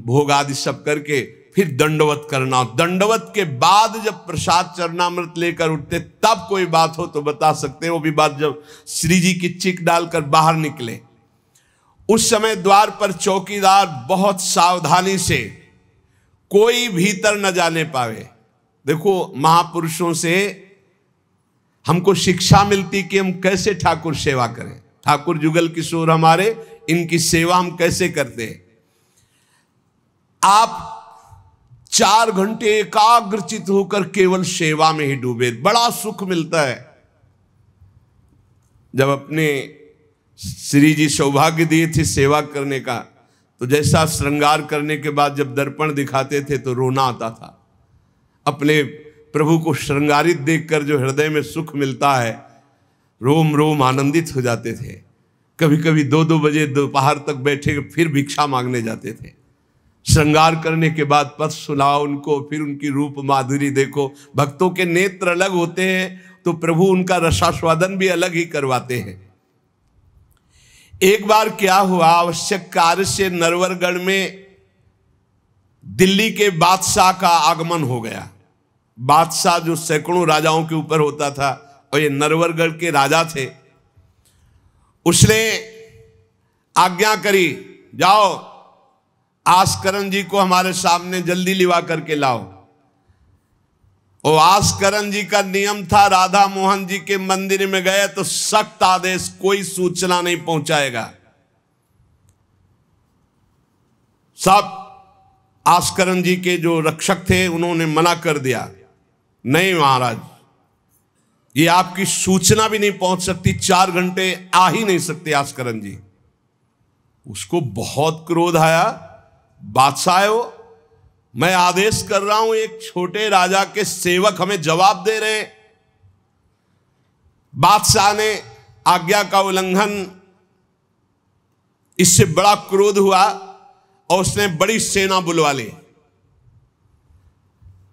भोग आदि सब करके फिर दंडवत करना। दंडवत के बाद जब प्रसाद चरणामृत लेकर उठते तब कोई बात हो तो बता सकते हैं। वो भी बात जब श्री जी की चिक डालकर बाहर निकले, उस समय द्वार पर चौकीदार बहुत सावधानी से कोई भीतर न जाने पावे। देखो, महापुरुषों से हमको शिक्षा मिलती कि हम कैसे ठाकुर सेवा करें। ठाकुर जुगल किशोर हमारे, इनकी सेवा हम कैसे करते हैं। आप 4 घंटे एकाग्रचित होकर केवल सेवा में ही डूबे, बड़ा सुख मिलता है। जब अपने श्री जी सौभाग्य दिए थे सेवा करने का, तो जैसा श्रृंगार करने के बाद जब दर्पण दिखाते थे तो रोना आता था। अपने प्रभु को श्रृंगारित देखकर जो हृदय में सुख मिलता है, रोम रोम आनंदित हो जाते थे। कभी कभी 2-2 बजे दोपहर तक बैठे फिर भिक्षा मांगने जाते थे। श्रृंगार करने के बाद पद सुनाओ उनको, फिर उनकी रूप माधुरी देखो। भक्तों के नेत्र अलग होते हैं तो प्रभु उनका रसास्वादन भी अलग ही करवाते हैं। एक बार क्या हुआ, आवश्यक कार्य से नरवरगढ़ में दिल्ली के बादशाह का आगमन हो गया। बादशाह जो सैकड़ों राजाओं के ऊपर होता था, और ये नरवरगढ़ के राजा थे। उसने आज्ञा करी, जाओ आस्करण जी को हमारे सामने जल्दी लिवा करके लाओ। और आस्करण जी का नियम था, राधा मोहन जी के मंदिर में गए तो सख्त आदेश, कोई सूचना नहीं पहुंचाएगा। सब आस्करण जी के जो रक्षक थे उन्होंने मना कर दिया, नहीं महाराज, ये आपकी सूचना भी नहीं पहुंच सकती, 4 घंटे आ ही नहीं सकते आस्करण जी। उसको बहुत क्रोध आया, बादशाह हो, मैं आदेश कर रहा हूं, एक छोटे राजा के सेवक हमें जवाब दे रहे हैं। बादशाह ने आज्ञा का उल्लंघन, इससे बड़ा क्रोध हुआ और उसने बड़ी सेना बुलवा ली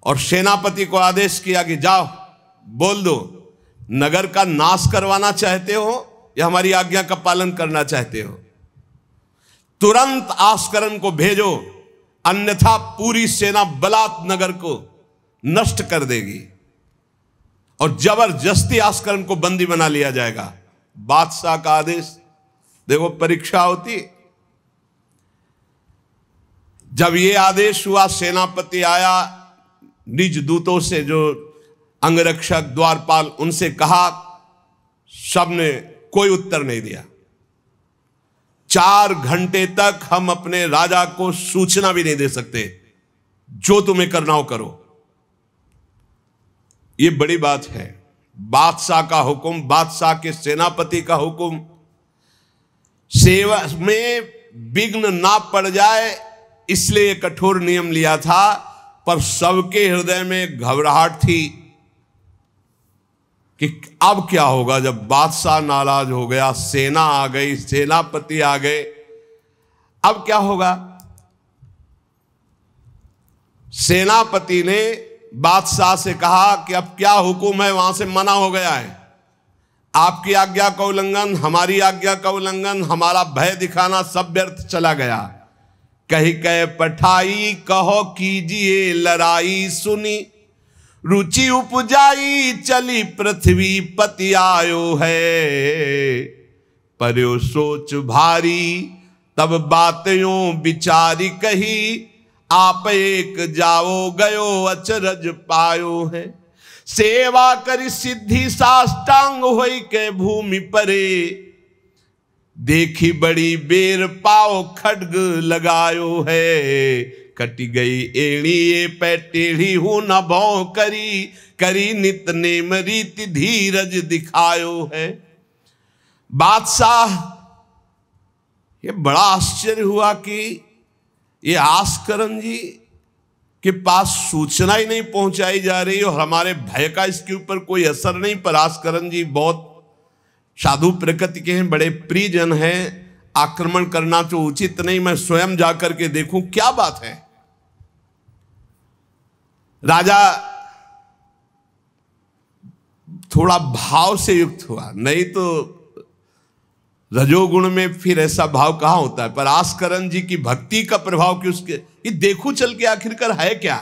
और सेनापति को आदेश किया कि जाओ बोल दो, नगर का नाश करवाना चाहते हो या हमारी आज्ञा का पालन करना चाहते हो। तुरंत आस्करण को भेजो, अन्यथा पूरी सेना बलात् नगर को नष्ट कर देगी और जबरदस्ती आस्करण को बंदी बना लिया जाएगा। बादशाह का आदेश, देखो परीक्षा होती। जब ये आदेश हुआ, सेनापति आया, निज दूतों से जो अंगरक्षक द्वारपाल, उनसे कहा, सबने कोई उत्तर नहीं दिया। 4 घंटे तक हम अपने राजा को सूचना भी नहीं दे सकते, जो तुम्हें करना हो करो। ये बड़ी बात है। बादशाह का हुक्म, बादशाह के सेनापति का हुक्म, सेवा में विघ्न ना पड़ जाए इसलिए कठोर नियम लिया था। पर सबके हृदय में घबराहट थी कि अब क्या होगा। जब बादशाह नाराज हो गया, सेना आ गई, सेनापति आ गए, अब क्या होगा। सेनापति ने बादशाह से कहा कि अब क्या हुक्म है, वहां से मना हो गया है, आपकी आज्ञा का उल्लंघन, हमारी आज्ञा का उल्लंघन, हमारा भय दिखाना सब व्यर्थ चला गया। कही कह पठाई, कहो कीजिए लड़ाई, सुनी रुचि उपजाई, चली पृथ्वी पति आयो है। पर्यो सोच भारी, तब बातों विचारी कही, आप एक जाओ गयो अचरज पायो है। सेवा करी सिद्धि साष्टांग होई के भूमि परे, देखी बड़ी बेर पाओ खड्ग लगायो है, कटी गई एड़ी ये पै टेढ़ी हूं न भौ करी, करी नित नेम रीति धीरज दिखायो है। बादशाह ये बड़ा आश्चर्य हुआ कि ये आस्करन जी के पास सूचना ही नहीं पहुंचाई जा रही और हमारे भय का इसके ऊपर कोई असर नहीं। पर आस्करन जी बहुत साधु प्रकृति के हैं, बड़े प्रियजन हैं, आक्रमण करना तो उचित नहीं, मैं स्वयं जाकर के देखूं क्या बात है। राजा थोड़ा भाव से युक्त हुआ, नहीं तो रजोगुण में फिर ऐसा भाव कहां होता है। पर आस्करन जी की भक्ति का प्रभाव कि उसके ये देखूं चल के आखिरकार है क्या।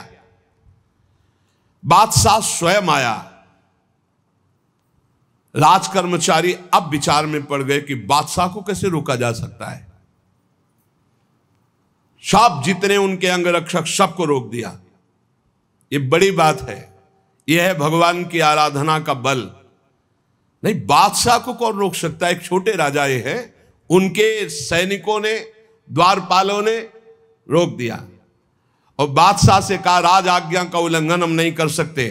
बादशाह स्वयं आया। राज कर्मचारी अब विचार में पड़ गए कि बादशाह को कैसे रोका जा सकता है। सब जितने उनके अंगरक्षक सबको रोक दिया। ये बड़ी बात है, यह है भगवान की आराधना का बल। नहीं, बादशाह को कौन रोक सकता है। एक छोटे राजा ये है, उनके सैनिकों ने, द्वारपालों ने रोक दिया और बादशाह से कहा राज आज्ञा का उल्लंघन हम नहीं कर सकते,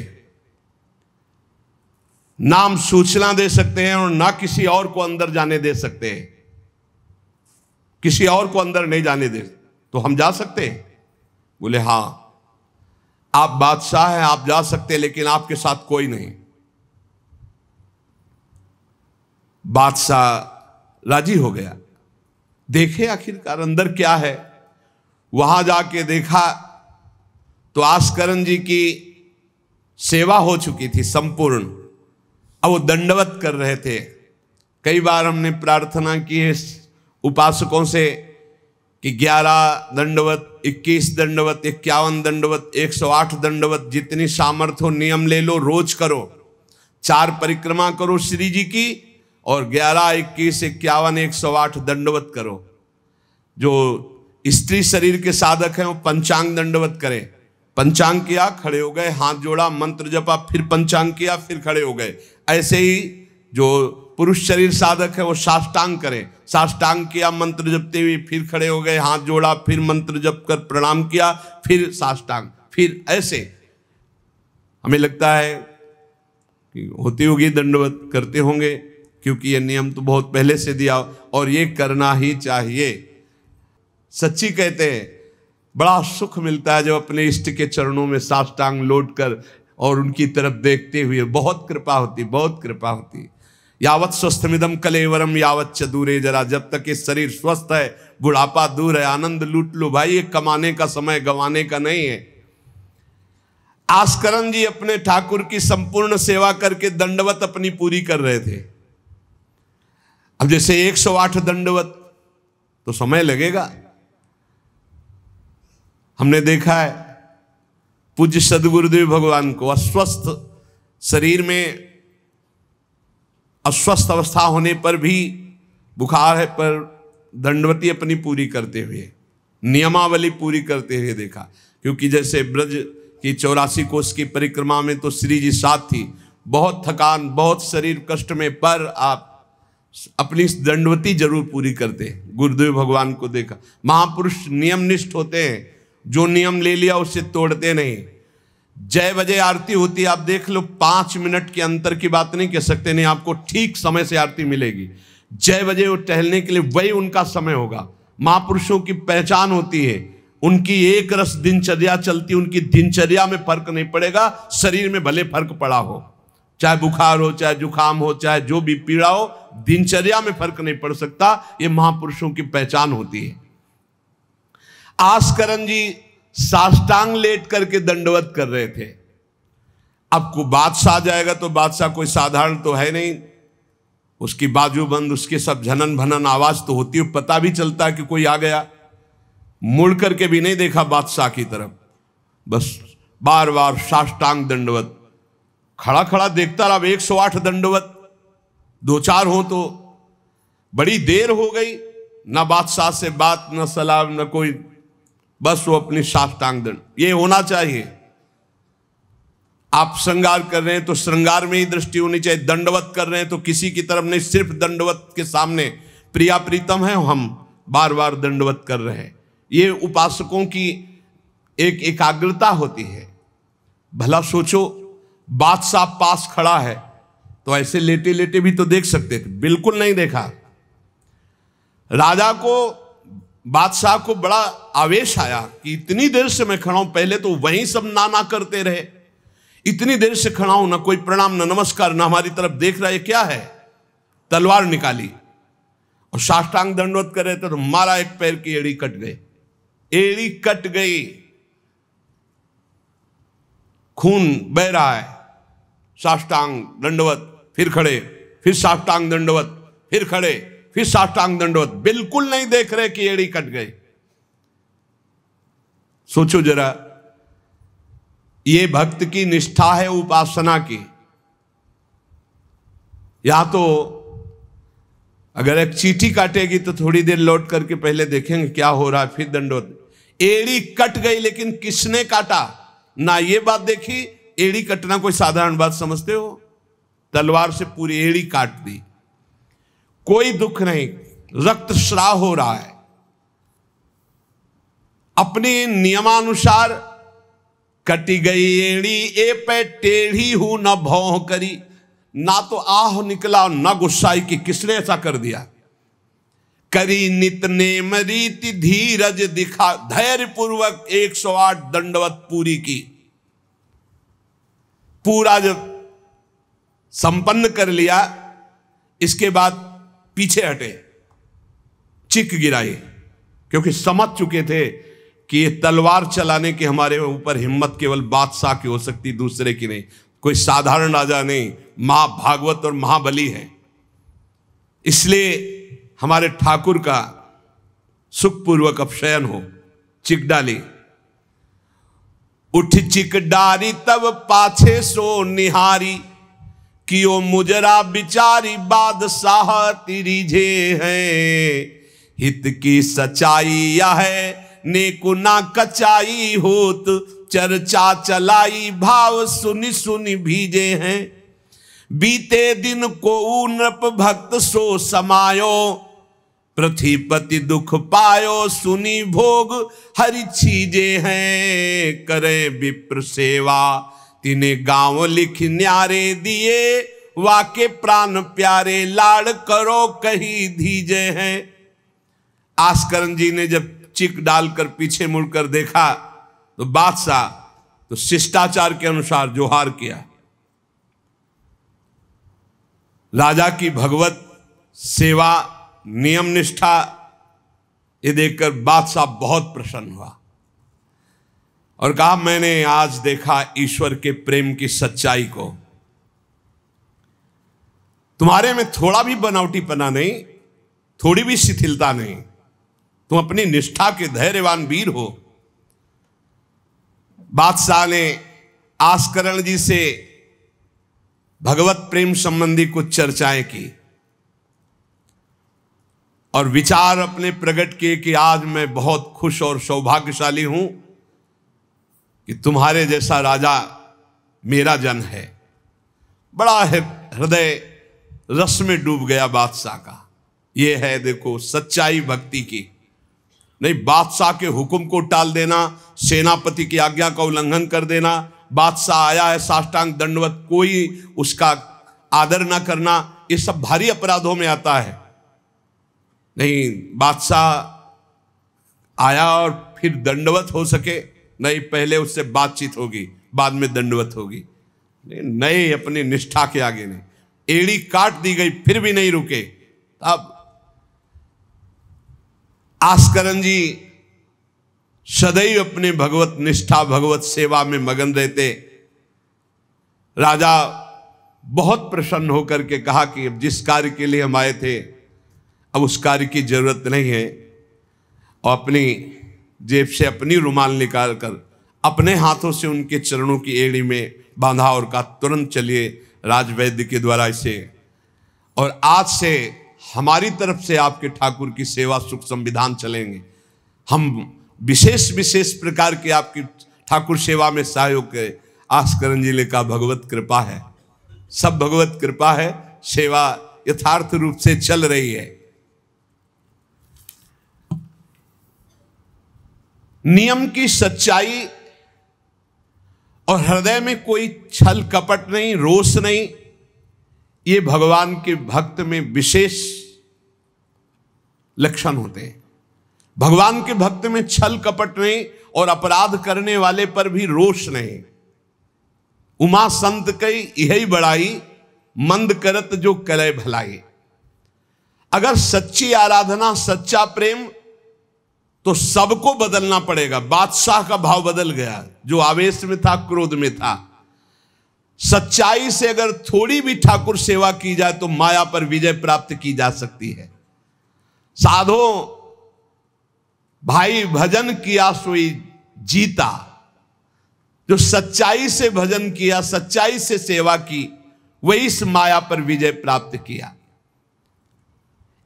ना हम सूचना दे सकते हैं और ना किसी और को अंदर जाने दे सकते हैं। किसी और को अंदर नहीं जाने दे तो हम जा सकते हैं। बोले हां, आप बादशाह हैं, आप जा सकते हैं, लेकिन आपके साथ कोई नहीं। बादशाह राजी हो गया। देखे आखिरकार अंदर क्या है। वहां जाके देखा तो आस्करन जी की सेवा हो चुकी थी संपूर्ण। अब वो दंडवत कर रहे थे। कई बार हमने प्रार्थना की है उपासकों से कि 11 दंडवत, 21 दंडवत, 51 दंडवत, 108 दंडवत, जितनी सामर्थ्य हो नियम ले लो, रोज करो। 4 परिक्रमा करो श्री जी की और 11, 21, 51, 108 दंडवत करो। जो स्त्री शरीर के साधक हैं वो पंचांग दंडवत करें। पंचांग किया, खड़े हो गए, हाथ जोड़ा, मंत्र जपा, फिर पंचांग किया, फिर खड़े हो गए। ऐसे ही जो पुरुष शरीर साधक है वो साष्टांग करें। साष्टांग किया मंत्र जपते हुए, फिर खड़े हो गए, हाथ जोड़ा, फिर मंत्र जप कर प्रणाम किया, फिर साष्टांग, फिर ऐसे। हमें लगता है कि होती होगी दंडवत, करते होंगे, क्योंकि ये नियम तो बहुत पहले से दिया और ये करना ही चाहिए। सच्ची कहते हैं बड़ा सुख मिलता है जब अपने इष्ट के चरणों में साष्टांग लौट कर और उनकी तरफ देखते हुए। बहुत कृपा होती, बहुत कृपा होती। यावत स्वस्थमिदम कलेवरम यावत च दूरे जरा, जब तक ये शरीर स्वस्थ है बुढ़ापा दूर है। आनंद लूट लो भाई, ये कमाने का समय गंवाने का नहीं है। आस्करन जी अपने ठाकुर की संपूर्ण सेवा करके दंडवत अपनी पूरी कर रहे थे। अब जैसे 108 दंडवत तो समय लगेगा। हमने देखा है पूज्य सदगुरुदेव भगवान को अस्वस्थ शरीर में, अस्वस्थ अवस्था होने पर भी, बुखार है पर दंडवती अपनी पूरी करते हुए, नियमावली पूरी करते हुए देखा। क्योंकि जैसे ब्रज की 84 कोस की परिक्रमा में तो श्री जी साथ थी, बहुत थकान, बहुत शरीर कष्ट में, पर आप अपनी दंडवती जरूर पूरी करते। गुरुदेव भगवान को देखा। महापुरुष नियमनिष्ठ होते हैं, जो नियम ले लिया उससे तोड़ते नहीं। जय बजे आरती होती है, आप देख लो, 5 मिनट के अंतर की बात नहीं कह सकते, नहीं आपको ठीक समय से आरती मिलेगी। जय बजे वो टहलने के लिए वही उनका समय होगा। महापुरुषों की पहचान होती है, उनकी एक रस दिनचर्या चलती, उनकी दिनचर्या में फर्क नहीं पड़ेगा, शरीर में भले फर्क पड़ा हो, चाहे बुखार हो, चाहे जुकाम हो, चाहे जो भी पीड़ा हो, दिनचर्या में फर्क नहीं पड़ सकता। ये महापुरुषों की पहचान होती है। आस्करन जी साष्टांग लेट करके दंडवत कर रहे थे। अब को बादशाह जाएगा तो बादशाह कोई साधारण तो है नहीं, उसकी बाजूबंद, उसके सब झनन भनन आवाज तो होती है, पता भी चलता है कि कोई आ गया। मुड़ करके भी नहीं देखा बादशाह की तरफ, बस बार बार साष्टांग दंडवत, खड़ा खड़ा देखता रहा। 108 दंडवत 2-4 हो तो बड़ी देर हो गई, ना बादशाह से बात, ना सलाम, ना कोई, बस वो अपनी साष्टांग दंड। ये होना चाहिए। आप श्रृंगार कर रहे हैं तो श्रृंगार में ही दृष्टि होनी चाहिए, दंडवत कर रहे हैं तो किसी की तरफ नहीं, सिर्फ दंडवत के सामने प्रिया प्रीतम है, हम बार बार दंडवत कर रहे हैं। ये उपासकों की एक एकाग्रता होती है। भला सोचो, बादशाह पास खड़ा है तो ऐसे लेटे लेटे भी तो देख सकते थे, बिल्कुल नहीं देखा। राजा को, बादशाह को बड़ा आवेश आया कि इतनी देर से मैं खड़ा हूं, पहले तो वहीं सब नाना करते रहे, इतनी देर से खड़ा हूं, ना कोई प्रणाम ना नमस्कार, ना हमारी तरफ देख रहा है, क्या है। तलवार निकाली और साष्टांग दंडवत कर रहे थे तो मारा, एक पैर की एड़ी कट गई, एड़ी कट गई, खून बह रहा है। साष्टांग दंडवत, फिर खड़े, फिर साष्टांग दंडवत, फिर खड़े, फिर साष्टांग दंडवत, बिल्कुल नहीं देख रहे कि एड़ी कट गई। सोचो जरा, ये भक्त की निष्ठा है उपासना की। या तो अगर एक चींटी काटेगी तो थोड़ी देर लौट करके पहले देखेंगे क्या हो रहा है, फिर दंडवत। एड़ी कट गई, लेकिन किसने काटा, ना ये बात देखी। एड़ी कटना कोई साधारण बात समझते हो? तलवार से पूरी एड़ी काट दी, कोई दुख नहीं, रक्तस्राव हो रहा है। अपने नियमानुसार कटी गई एड़ी, ए पे टेढ़ी हूं न भौं करी, ना तो आह निकला ना गुस्साई कि किसने ऐसा कर दिया। करी नित नेम रीति धीरज दिखा, धैर्य पूर्वक 108 दंडवत पूरी की। पूरा जब संपन्न कर लिया, इसके बाद पीछे हटे, चिक गिराई, क्योंकि समझ चुके थे कि ये तलवार चलाने की हमारे ऊपर हिम्मत केवल बादशाह की हो सकती, दूसरे की नहीं। कोई साधारण राजा नहीं, महाभागवत और महाबली है। इसलिए हमारे ठाकुर का सुखपूर्वक अपशयन हो, चिक डाली। उठ चिक डारी तब पाछे सो निहारी, कियो मुजरा बिचारी बादशाह तिरिझे हैं। हित की सच्चाई यह है नेको ना कचाई होत, चर्चा चलाई भाव सुनि सुनि भीजे हैं। बीते दिन को नृप भक्त सो समायो, पृथ्वीपति दुख पायो सुनि भोग हरि छीजे हैं। करे विप्र सेवा तिने गांव लिख न्यारे दिए, वाके प्राण प्यारे लाड़ करो कही धीजे हैं। आस्करन जी ने जब चिक डालकर पीछे मुड़कर देखा तो बादशाह तो शिष्टाचार के अनुसार जोहार किया। राजा की भगवत सेवा, नियम निष्ठा, ये देखकर बादशाह बहुत प्रसन्न हुआ और कहा, मैंने आज देखा ईश्वर के प्रेम की सच्चाई को। तुम्हारे में थोड़ा भी बनावटीपना नहीं, थोड़ी भी शिथिलता नहीं, तुम अपनी निष्ठा के धैर्यवान वीर हो। बादशाह ने आस्करण जी से भगवत प्रेम संबंधी कुछ चर्चाएं की और विचार अपने प्रकट किए कि आज मैं बहुत खुश और सौभाग्यशाली हूं कि तुम्हारे जैसा राजा मेरा जन है। बड़ा हृदय रस में डूब गया बादशाह का। यह है देखो सच्चाई भक्ति की। नहीं बादशाह के हुक्म को टाल देना, सेनापति की आज्ञा का उल्लंघन कर देना, बादशाह आया है साष्टांग दंडवत, कोई उसका आदर ना करना, ये सब भारी अपराधों में आता है। नहीं, बादशाह आया और फिर दंडवत हो सके, नहीं, पहले उससे बातचीत होगी, बाद में दंडवत होगी। नहीं, अपनी निष्ठा के आगे नहीं। एड़ी काट दी गई फिर भी नहीं रुके। अब आस्करन जी सदैव अपने भगवत निष्ठा, भगवत सेवा में मगन रहते। राजा बहुत प्रसन्न होकर के कहा कि अब जिस कार्य के लिए हम आए थे अब उस कार्य की जरूरत नहीं है, और अपनी जेब से अपनी रुमाल निकाल कर अपने हाथों से उनके चरणों की एड़ी में बांधा और कहा, तुरंत चलिए राजवैद्य के द्वारा इसे, और आज से हमारी तरफ से आपके ठाकुर की सेवा सुख संविधान चलेंगे। हम विशेष विशेष प्रकार के आपकी ठाकुर सेवा में सहयोग करें। आस्करन जी ने कहा भगवत कृपा है, सब भगवत कृपा है, सेवा यथार्थ रूप से चल रही है। नियम की सच्चाई और हृदय में कोई छल कपट नहीं, रोष नहीं, ये भगवान के भक्त में विशेष लक्षण होते हैं। भगवान के भक्त में छल कपट नहीं और अपराध करने वाले पर भी रोष नहीं। उमा संत कई यही बड़ाई, मंद करत जो करे भलाई। अगर सच्ची आराधना, सच्चा प्रेम, तो सबको बदलना पड़ेगा। बादशाह का भाव बदल गया, जो आवेश में था, क्रोध में था। सच्चाई से अगर थोड़ी भी ठाकुर सेवा की जाए तो माया पर विजय प्राप्त की जा सकती है। साधो भाई भजन किया सोई जीता, जो सच्चाई से भजन किया, सच्चाई से सेवा की, वही इस माया पर विजय प्राप्त किया।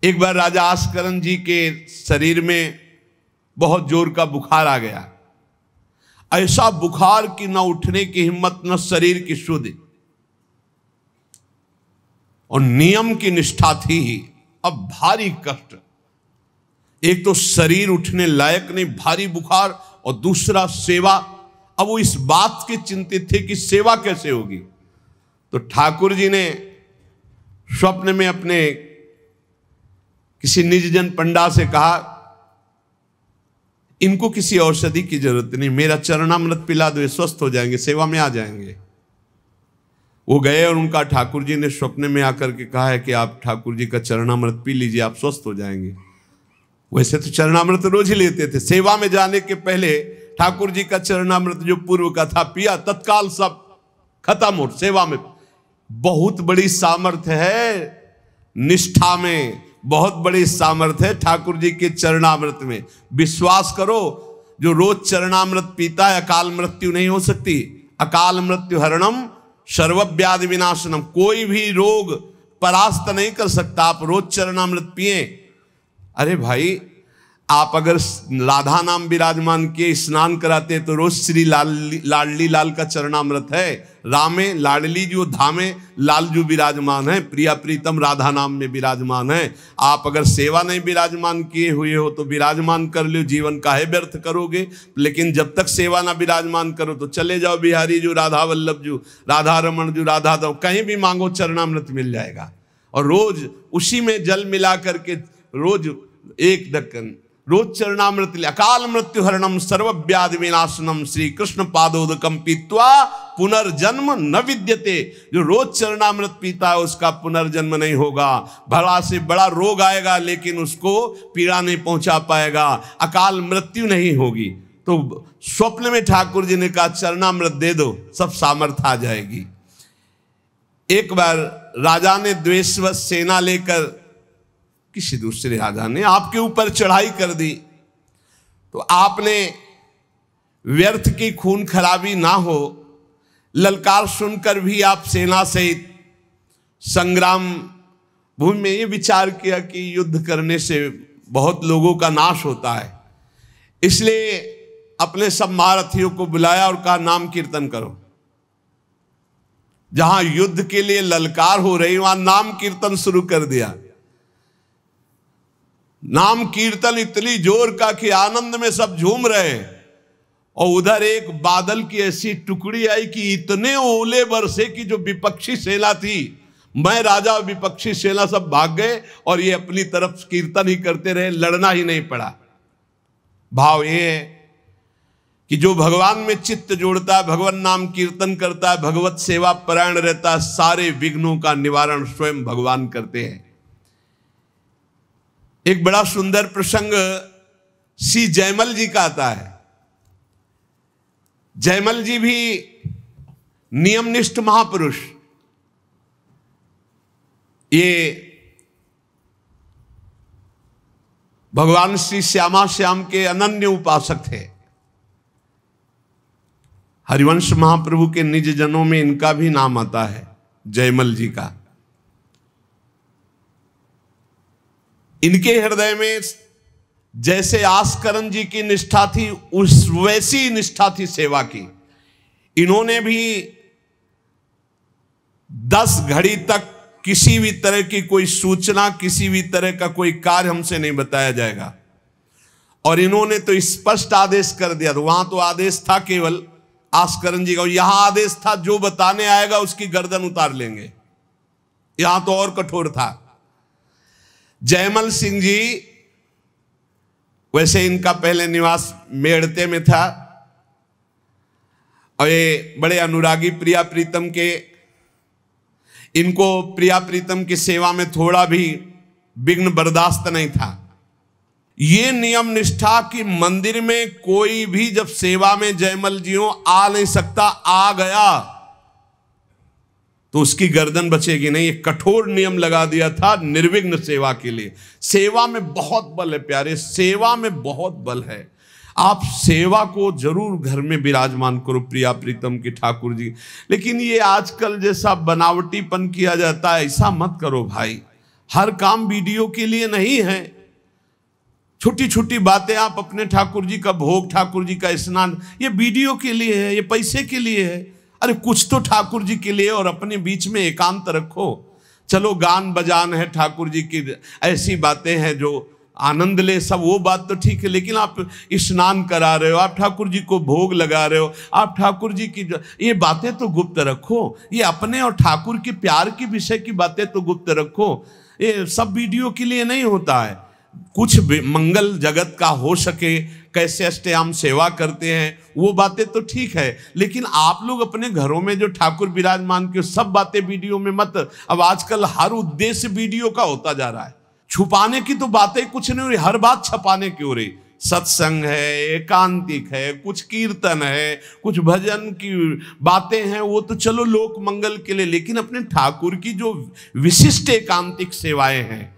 एक बार राजा आस्करन जी के शरीर में बहुत जोर का बुखार आ गया। ऐसा बुखार कि न उठने की हिम्मत, न शरीर की शुद्धि, और नियम की निष्ठा थी ही। अब भारी कष्ट, एक तो शरीर उठने लायक नहीं, भारी बुखार, और दूसरा सेवा। अब वो इस बात के चिंतित थे कि सेवा कैसे होगी। तो ठाकुर जी ने स्वप्न में अपने किसी निजजन पंडा से कहा, इनको किसी औषधि की जरूरत नहीं, मेरा चरणामृत पिला दो, ये स्वस्थ हो जाएंगे, सेवा में आ जाएंगे। वो गए और उनका ठाकुर जी ने स्वप्न में आकर के कहा है कि आप ठाकुर जी का चरणामृत पी लीजिए, आप स्वस्थ हो जाएंगे। वैसे तो चरणामृत रोज ही लेते थे। सेवा में जाने के पहले ठाकुर जी का चरणामृत जो पूर्व का था पिया, तत्काल सब खत्म हो। सेवा में बहुत बड़ी सामर्थ्य है, निष्ठा में बहुत बड़ी सामर्थ्य है ठाकुर जी के चरणामृत में। विश्वास करो, जो रोज चरणामृत पीता है अकाल मृत्यु नहीं हो सकती। अकाल मृत्यु हरणम सर्वव्याधि विनाशनम, कोई भी रोग परास्त नहीं कर सकता। आप रोज चरणामृत पिए। अरे भाई, आप अगर राधा नाम विराजमान किए स्नान कराते तो रोज श्री लाडली लाल का चरणामृत है। रामे लाडली जो धामे लाल जो विराजमान है, प्रिया प्रीतम राधा नाम में विराजमान है। आप अगर सेवा नहीं विराजमान किए हुए हो तो विराजमान कर लो, जीवन काहे व्यर्थ करोगे। लेकिन जब तक सेवा ना विराजमान करो तो चले जाओ बिहारी जो, राधा वल्लभ जो, राधा रमन जो, राधा दो, कहीं भी मांगो चरणामृत मिल जाएगा। और रोज उसी में जल मिला करके रोज एक ढक्कन रोज चरणामृत। अकाल मृत्यु हरणम सर्वव्याधि विनाशनम श्री कृष्ण पादोदकम पीत्वा पुनर्जन्म न विद्यते। जो रोज चरणामृत पीता है उसका पुनर्जन्म नहीं होगा। बड़ा से बड़ा रोग आएगा लेकिन उसको पीड़ा नहीं पहुंचा पाएगा, अकाल मृत्यु नहीं होगी। तो स्वप्न में ठाकुर जी ने कहा चरणामृत दे दो, सब सामर्थ्य आ जाएगी। एक बार राजा ने द्वेषवश सेना लेकर, किसी दूसरे राजा ने आपके ऊपर चढ़ाई कर दी, तो आपने व्यर्थ की खून खराबी ना हो, ललकार सुनकर भी आप सेना सहित संग्राम भूमि में ये विचार किया कि युद्ध करने से बहुत लोगों का नाश होता है। इसलिए अपने सब महारथियों को बुलाया और कहा नाम कीर्तन करो। जहां युद्ध के लिए ललकार हो रही वहां नाम कीर्तन शुरू कर दिया। नाम कीर्तन इतनी जोर का कि आनंद में सब झूम रहे। और उधर एक बादल की ऐसी टुकड़ी आई कि इतने ओले बरसे कि जो विपक्षी सेना थी, मैं राजा और विपक्षी सेना सब भाग गए और ये अपनी तरफ कीर्तन ही करते रहे, लड़ना ही नहीं पड़ा। भाव ये है कि जो भगवान में चित्त जोड़ता है, भगवान नाम कीर्तन करता है, भगवत सेवा परायण रहता है, सारे विघ्नों का निवारण स्वयं भगवान करते हैं। एक बड़ा सुंदर प्रसंग श्री जयमल जी का आता है। जयमल जी भी नियमनिष्ठ महापुरुष, ये भगवान श्री श्यामा श्याम के अनन्य उपासक थे। हरिवंश महाप्रभु के निज जनों में इनका भी नाम आता है, जयमल जी का। इनके हृदय में जैसे आस्करन जी की निष्ठा थी, उस वैसी निष्ठा थी सेवा की। इन्होंने भी 10 घड़ी तक किसी भी तरह की कोई सूचना, किसी भी तरह का कोई कार्य हमसे नहीं बताया जाएगा। और इन्होंने तो स्पष्ट आदेश कर दिया। तो वहां तो आदेश था केवल आस्करण जी का, यहां आदेश था जो बताने आएगा उसकी गर्दन उतार लेंगे। यहां तो और कठोर था। जयमल सिंह जी, वैसे इनका पहले निवास मेड़ते में था और ये बड़े अनुरागी प्रिया प्रीतम के, इनको प्रिया प्रीतम की सेवा में थोड़ा भी विघ्न बर्दाश्त नहीं था। ये नियम निष्ठा कि मंदिर में कोई भी जब सेवा में जयमल जी हो आ नहीं सकता, आ गया तो उसकी गर्दन बचेगी नहीं। ये कठोर नियम लगा दिया था निर्विघ्न सेवा के लिए। सेवा में बहुत बल है प्यारे, सेवा में बहुत बल है। आप सेवा को जरूर घर में विराजमान करो प्रिया प्रीतम की ठाकुर जी, लेकिन ये आजकल जैसा बनावटीपन किया जाता है ऐसा मत करो भाई। हर काम वीडियो के लिए नहीं है। छोटी छोटी बातें आप अपने ठाकुर जी का भोग, ठाकुर जी का स्नान, ये वीडियो के लिए है, ये पैसे के लिए है। अरे कुछ तो ठाकुर जी के लिए और अपने बीच में एकांत रखो। चलो गान बजान है, ठाकुर जी की ऐसी बातें हैं जो आनंद ले, सब वो बात तो ठीक है, लेकिन आप स्नान करा रहे हो, आप ठाकुर जी को भोग लगा रहे हो, आप ठाकुर जी की ये बातें तो गुप्त रखो। ये अपने और ठाकुर के प्यार की विषय की बातें तो गुप्त रखो। ये सब वीडियो के लिए नहीं होता है। कुछ मंगल जगत का हो सके, कैसे अष्टयाम सेवा करते हैं वो बातें तो ठीक है, लेकिन आप लोग अपने घरों में जो ठाकुर विराजमान के सब बातें वीडियो में मत। अब आजकल हर उद्देश्य वीडियो का होता जा रहा है। छुपाने की तो बातें कुछ नहीं हो रही, हर बात छपाने की हो रही। सत्संग है, एकांतिक है, कुछ कीर्तन है, कुछ भजन की बातें हैं, वो तो चलो लोक मंगल के लिए, लेकिन अपने ठाकुर की जो विशिष्ट एकांतिक सेवाएं हैं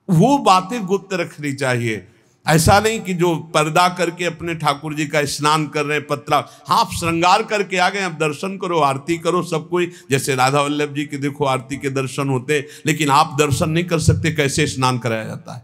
वो बातें गुप्त रखनी चाहिए। ऐसा नहीं कि जो पर्दा करके अपने ठाकुर जी का स्नान कर रहे हैं, पत्रा, हाँ आप श्रृंगार करके आ गए, आप दर्शन करो, आरती करो, सब कोई, जैसे राधा वल्लभ जी के देखो आरती के दर्शन होते, लेकिन आप दर्शन नहीं कर सकते कैसे स्नान कराया जाता है।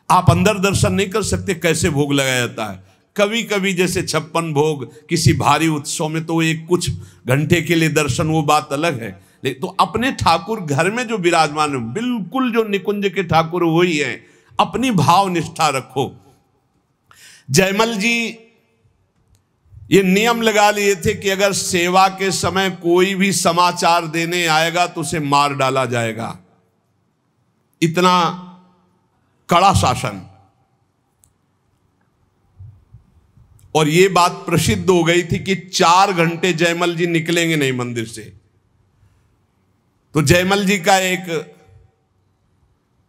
आप अंदर दर्शन नहीं कर सकते कैसे भोग लगाया जाता है। कभी कभी जैसे 56 भोग किसी भारी उत्सव में तो एक कुछ घंटे के लिए दर्शन, वो बात अलग है। तो अपने ठाकुर घर में जो विराजमान है, बिल्कुल जो निकुंज के ठाकुर वही है। अपनी भाव निष्ठा रखो। जयमल जी ये नियम लगा लिए थे कि अगर सेवा के समय कोई भी समाचार देने आएगा तो उसे मार डाला जाएगा। इतना कड़ा शासन। और ये बात प्रसिद्ध हो गई थी कि 4 घंटे जयमल जी निकलेंगे नहीं मंदिर से। तो जयमल जी का एक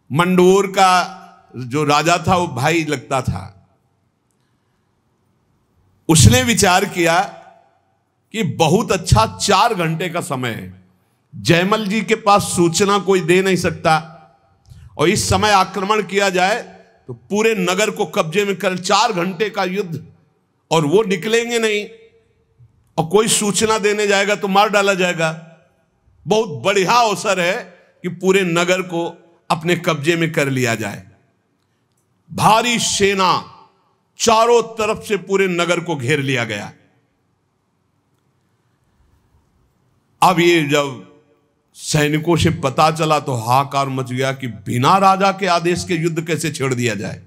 मंडोर का जो राजा था वो भाई लगता था, उसने विचार किया कि बहुत अच्छा 4 घंटे का समय है, जयमल जी के पास सूचना कोई दे नहीं सकता और इस समय आक्रमण किया जाए तो पूरे नगर को कब्जे में कर, 4 घंटे का युद्ध, और वो निकलेंगे नहीं और कोई सूचना देने जाएगा तो मार डाला जाएगा। बहुत बढ़िया अवसर है कि पूरे नगर को अपने कब्जे में कर लिया जाए। भारी सेना चारों तरफ से पूरे नगर को घेर लिया गया। अब ये जब सैनिकों से पता चला तो हाहाकार मच गया कि बिना राजा के आदेश के युद्ध कैसे छेड़ दिया जाए।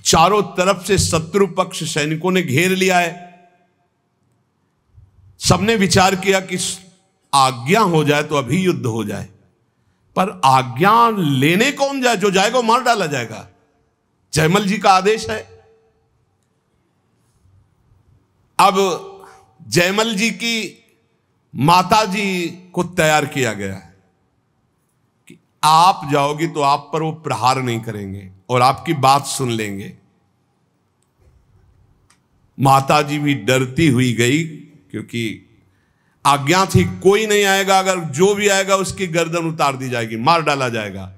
चारों तरफ से शत्रु पक्ष सैनिकों ने घेर लिया है। सबने विचार किया कि आज्ञा हो जाए तो अभी युद्ध हो जाए, पर आज्ञा लेने कौन जाए? जो जाएगा वो मार डाला जाएगा। जयमल जी का आदेश है। अब जयमल जी की माता जी को तैयार किया गया है कि आप जाओगी तो आप पर वो प्रहार नहीं करेंगे और आपकी बात सुन लेंगे। माता जी भी डरती हुई गई, क्योंकि आज्ञा थी कोई नहीं आएगा, अगर जो भी आएगा उसकी गर्दन उतार दी जाएगी, मार डाला जाएगा।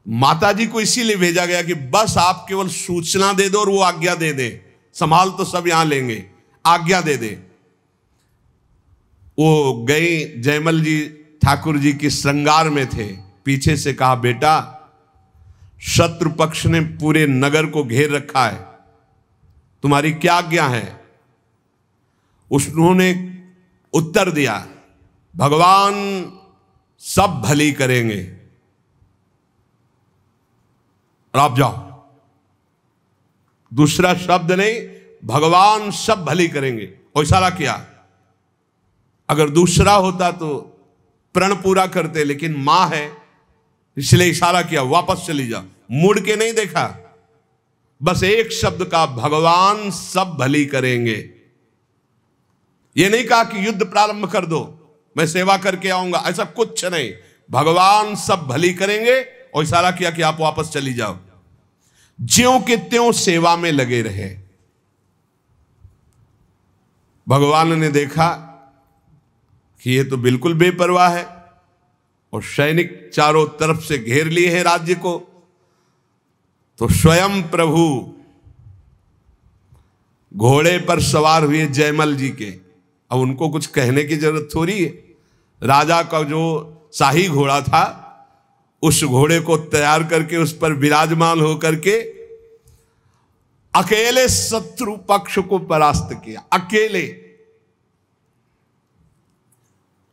माता जी को इसीलिए भेजा गया कि बस आप केवल सूचना दे दो और वो आज्ञा दे दे, संभाल तो सब यहां लेंगे, आज्ञा दे दे। वो गई, जयमल जी ठाकुर जी की श्रृंगार में थे, पीछे से कहा, बेटा शत्रु पक्ष ने पूरे नगर को घेर रखा है, तुम्हारी क्या आज्ञा है? उन्होंने उत्तर दिया, भगवान सब भली करेंगे और आप जाओ। दूसरा शब्द नहीं, भगवान सब भली करेंगे। और इशारा किया, अगर दूसरा होता तो प्रण पूरा करते, लेकिन मां है इसलिए इशारा किया, वापस चली जाओ। मुड़ के नहीं देखा, बस एक शब्द का, भगवान सब भली करेंगे। ये नहीं कहा कि युद्ध प्रारंभ कर दो, मैं सेवा करके आऊंगा, ऐसा कुछ नहीं। भगवान सब भली करेंगे और इशारा किया कि आप वापस चली जाओ। ज्यों के त्यों सेवा में लगे रहे। भगवान ने देखा कि ये तो बिल्कुल बेपरवाह है और सैनिक चारों तरफ से घेर लिए हैं राज्य को, तो स्वयं प्रभु घोड़े पर सवार हुए जयमल जी के। अब उनको कुछ कहने की जरूरत थोड़ी है। राजा का जो शाही घोड़ा था, उस घोड़े को तैयार करके उस पर विराजमान होकर के अकेले शत्रु पक्ष को परास्त किया। अकेले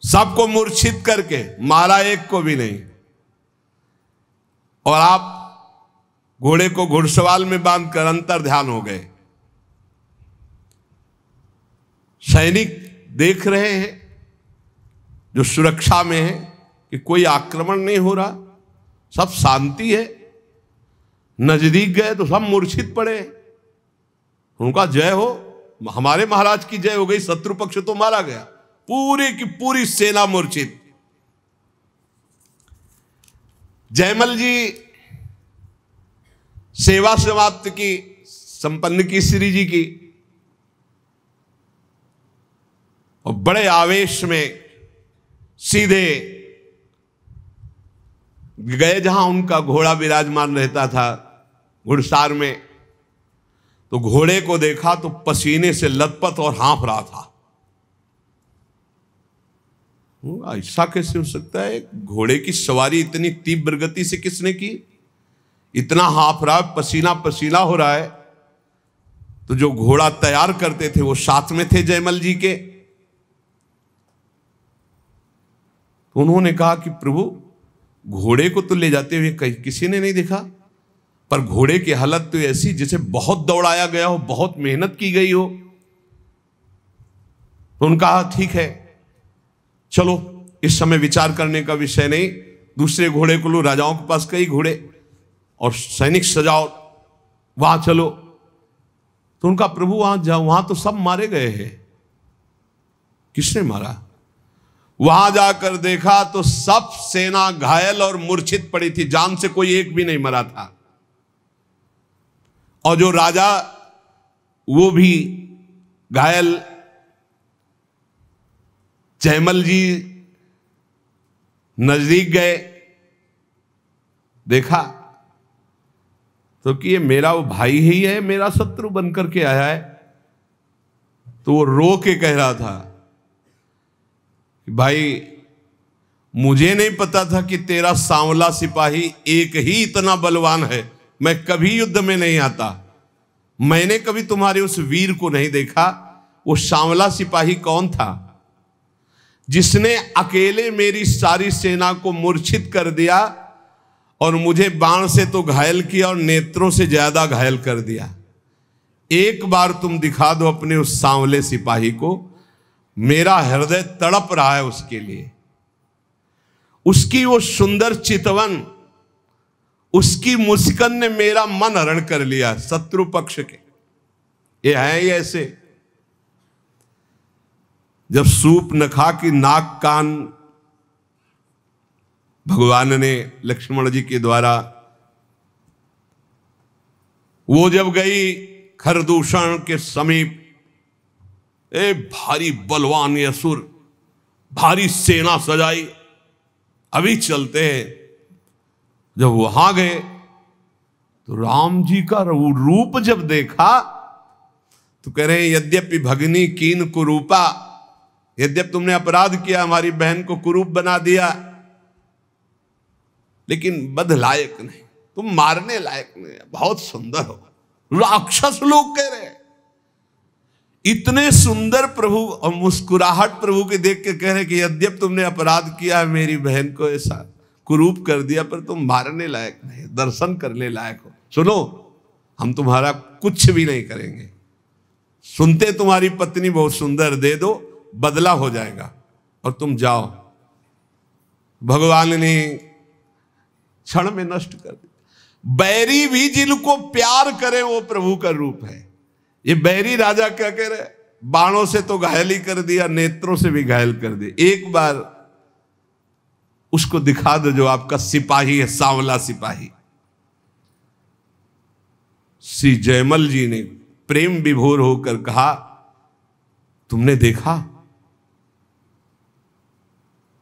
सबको मूर्छित करके मारा, एक को भी नहीं। और आप घोड़े को घुड़सवाल में बांधकर अंतर ध्यान हो गए। सैनिक देख रहे हैं जो सुरक्षा में है कि कोई आक्रमण नहीं हो रहा, सब शांति है। नजदीक गए तो सब मूर्छित पड़े। उनका जय हो, हमारे महाराज की जय हो गई, शत्रु पक्ष तो मारा गया। पूरी की पूरी सेना मूर्छित। जयमल जी सेवा समाप्त की, संपन्न की श्री जी की, और बड़े आवेश में सीधे गए जहां उनका घोड़ा विराजमान रहता था, घुड़सार में। तो घोड़े को देखा तो पसीने से लथपथ और हाँफ रहा था। ऐसा कैसे हो सकता है? घोड़े की सवारी इतनी तीव्र गति से किसने की? इतना हाँफ रहा, पसीना पसीना हो रहा है। तो जो घोड़ा तैयार करते थे वो साथ में थे जयमल जी के। तो उन्होंने कहा कि प्रभु, घोड़े को तो ले जाते हुए कहीं किसी ने नहीं देखा, पर घोड़े की हालत तो ऐसी जैसे बहुत दौड़ाया गया हो, बहुत मेहनत की गई हो। तो उनका कहा ठीक है, चलो इस समय विचार करने का विषय नहीं, दूसरे घोड़े को लो। राजाओं के पास कई घोड़े और सैनिक सजाओ, वहां चलो। तो उनका प्रभु वहां जाओ, वहां तो सब मारे गए हैं। किसने मारा? वहां जाकर देखा तो सब सेना घायल और मूर्छित पड़ी थी, जान से कोई एक भी नहीं मरा था। और जो राजा वो भी घायल। जयमल जी नजदीक गए, देखा तो कि ये मेरा वो भाई ही है, मेरा शत्रु बनकर के आया है। तो वो रो के कह रहा था कि भाई, मुझे नहीं पता था कि तेरा सांवला सिपाही एक ही इतना बलवान है। मैं कभी युद्ध में नहीं आता, मैंने कभी तुम्हारे उस वीर को नहीं देखा। वो सांवला सिपाही कौन था जिसने अकेले मेरी सारी सेना को मूर्छित कर दिया और मुझे बाण से तो घायल किया और नेत्रों से ज्यादा घायल कर दिया। एक बार तुम दिखा दो अपने उस सांवले सिपाही को, मेरा हृदय तड़प रहा है उसके लिए। उसकी वो सुंदर चितवन, उसकी मुस्कान ने मेरा मन हरण कर लिया। शत्रु पक्ष के ये है ही ऐसे। जब सूप नखा की नाक कान भगवान ने लक्ष्मण जी के द्वारा, वो जब गई खरदूषण के समीप, भारी बलवान ये असुर, भारी सेना सजाई, अभी चलते हैं। जब वहां गए तो राम जी का रूप जब देखा तो कह रहे हैं, यद्यपि भगनी कीन कुरूपा, यद्यप तुमने अपराध किया, हमारी बहन को कुरूप बना दिया, लेकिन बध लायक नहीं, तुम मारने लायक नहीं, बहुत सुंदर हो। राक्षस लोग कह रहे हैं, इतने सुंदर प्रभु और मुस्कुराहट प्रभु के देख के कह रहे कि यद्यप तुमने अपराध किया है, मेरी बहन को ऐसा कुरूप कर दिया, पर तुम मारने लायक नहीं, दर्शन करने लायक हो। सुनो, हम तुम्हारा कुछ भी नहीं करेंगे। सुनते तुम्हारी पत्नी बहुत सुंदर, दे दो, बदला हो जाएगा और तुम जाओ। भगवान ने क्षण में नष्ट कर दिया। बैरी भी जिनको प्यार करे वो प्रभु का रूप है। ये बैरी राजा क्या कह रहे, बाणों से तो घायल ही कर दिया, नेत्रों से भी घायल कर दिया। एक बार उसको दिखा दो जो आपका सिपाही है, सांवला सिपाही। श्री जयमल जी ने प्रेम विभोर होकर कहा, तुमने देखा,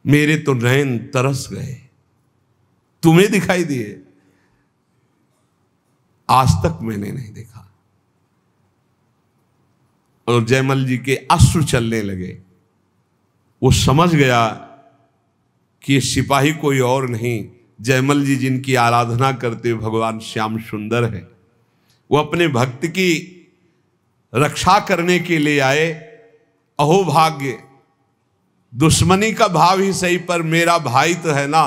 मेरे तो नयन तरस गए, तुम्हें दिखाई दिए, आज तक मैंने नहीं देखा। और जयमल जी के अश्रु चलने लगे। वो समझ गया कि ये सिपाही कोई और नहीं, जयमल जी जिनकी आराधना करते हुए भगवान श्याम सुंदर है। वो अपने भक्त की रक्षा करने के लिए आए। अहो भाग्य, दुश्मनी का भाव ही सही, पर मेरा भाई तो है ना,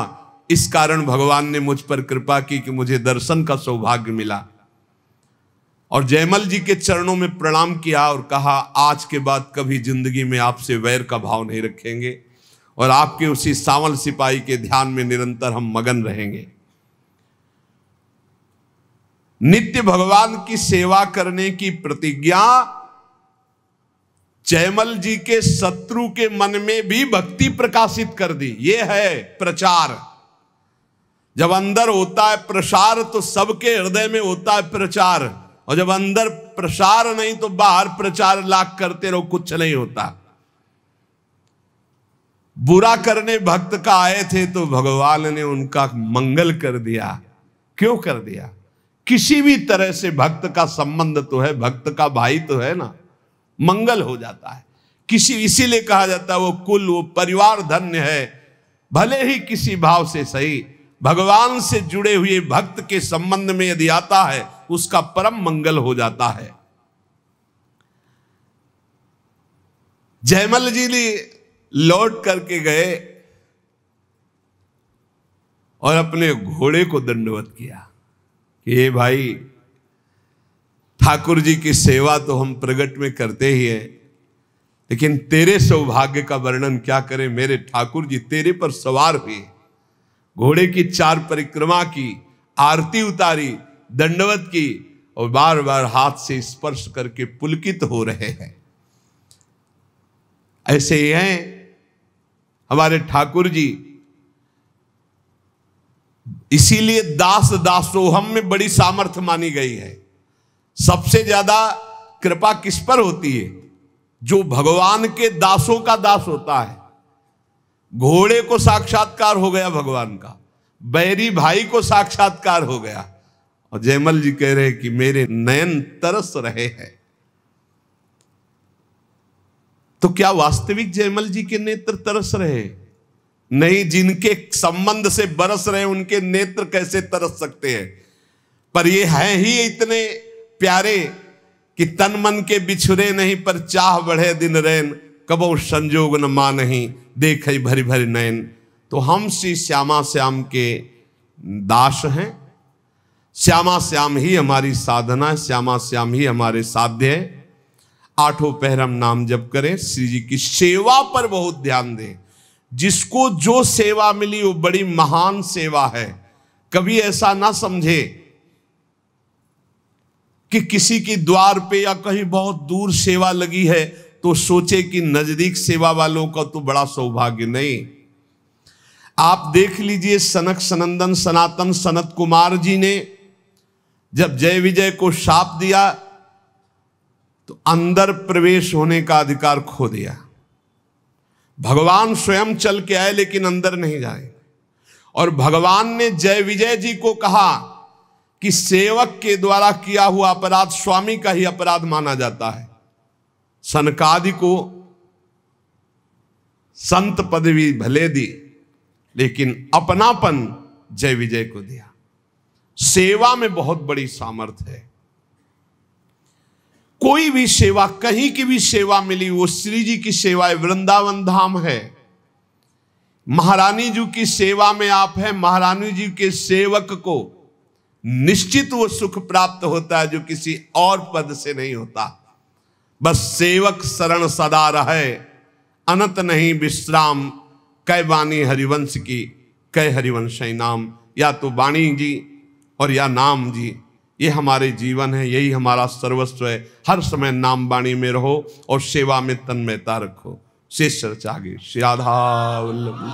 इस कारण भगवान ने मुझ पर कृपा की कि मुझे दर्शन का सौभाग्य मिला। और जयमल जी के चरणों में प्रणाम किया और कहा, आज के बाद कभी जिंदगी में आपसे वैर का भाव नहीं रखेंगे और आपके उसी सांवल सिपाही के ध्यान में निरंतर हम मगन रहेंगे। नित्य भगवान की सेवा करने की प्रतिज्ञा जयमल जी के शत्रु के मन में भी भक्ति प्रकाशित कर दी। यह है प्रचार। जब अंदर होता है प्रसार तो सबके हृदय में होता है प्रचार, और जब अंदर प्रसार नहीं तो बाहर प्रचार लाख करते रहो, कुछ नहीं होता। बुरा करने भक्त का आए थे तो भगवान ने उनका मंगल कर दिया। क्यों कर दिया? किसी भी तरह से भक्त का संबंध तो है, भक्त का भाई तो है ना, मंगल हो जाता है। इसीलिए कहा जाता है वो कुल, वो परिवार धन्य है। भले ही किसी भाव से सही, भगवान से जुड़े हुए भक्त के संबंध में यदि आता है उसका परम मंगल हो जाता है। जयमल जी ने लौट करके गए और अपने घोड़े को दंडवत किया कि ये भाई, ठाकुर जी की सेवा तो हम प्रगट में करते ही है, लेकिन तेरे सौभाग्य का वर्णन क्या करें। मेरे ठाकुर जी तेरे पर सवार हुए, घोड़े की 4 परिक्रमा की, आरती उतारी, दंडवत की और बार बार हाथ से स्पर्श करके पुलकित हो रहे हैं। ऐसे ही हैं हमारे ठाकुर जी। इसीलिए दास दासोहम में बड़ी सामर्थ्य मानी गई है। सबसे ज्यादा कृपा किस पर होती है? जो भगवान के दासों का दास होता है। घोड़े को साक्षात्कार हो गया भगवान का, बैरी भाई को साक्षात्कार हो गया, और जयमल जी कह रहे कि मेरे नयन तरस रहे हैं। तो क्या वास्तविक जयमल जी के नेत्र तरस रहे? नहीं, जिनके संबंध से बरस रहे उनके नेत्र कैसे तरस सकते हैं? पर ये हैं ही इतने प्यारे कि तन मन के बिछुरे नहीं, पर चाह बढ़े दिन रैन, कबो संजोग न मानहि, देखे भरी भरी नयन। तो हम श्री श्यामा श्याम के दास हैं। श्यामा श्याम ही हमारी साधना है, श्यामा श्याम ही हमारे साध्य है। 8 पहर हम नाम जप करें, श्री जी की सेवा पर बहुत ध्यान दें। जिसको जो सेवा मिली वो बड़ी महान सेवा है। कभी ऐसा ना समझे कि किसी की द्वार पे या कहीं बहुत दूर सेवा लगी है तो सोचे कि नजदीक सेवा वालों का तो बड़ा सौभाग्य। नहीं, आप देख लीजिए, सनक सनंदन सनातन सनत कुमार जी ने जब जय विजय को शाप दिया तो अंदर प्रवेश होने का अधिकार खो दिया। भगवान स्वयं चल के आए लेकिन अंदर नहीं जाए। और भगवान ने जय विजय जी को कहा कि सेवक के द्वारा किया हुआ अपराध स्वामी का ही अपराध माना जाता है। सनकादि को संत पदवी भले दी, लेकिन अपनापन जय विजय को दिया। सेवा में बहुत बड़ी सामर्थ्य है। कोई भी सेवा, कहीं की भी सेवा मिली, वो श्री जी की सेवा है। वृंदावन धाम है, महारानी जी की सेवा में आप हैं। महारानी जी के सेवक को निश्चित वो सुख प्राप्त होता है जो किसी और पद से नहीं होता। बस सेवक शरण सदा रहे, अनंत नहीं विश्राम। कै वाणी हरिवंश की, कै हरिवंश नाम। या तो वाणी जी और या नाम जी, ये हमारे जीवन है, यही हमारा सर्वस्व है। हर समय नाम वाणी में रहो और सेवा में तन्मयता रखो। शेष चर्चा आगे। श्री राधा वल्लभ।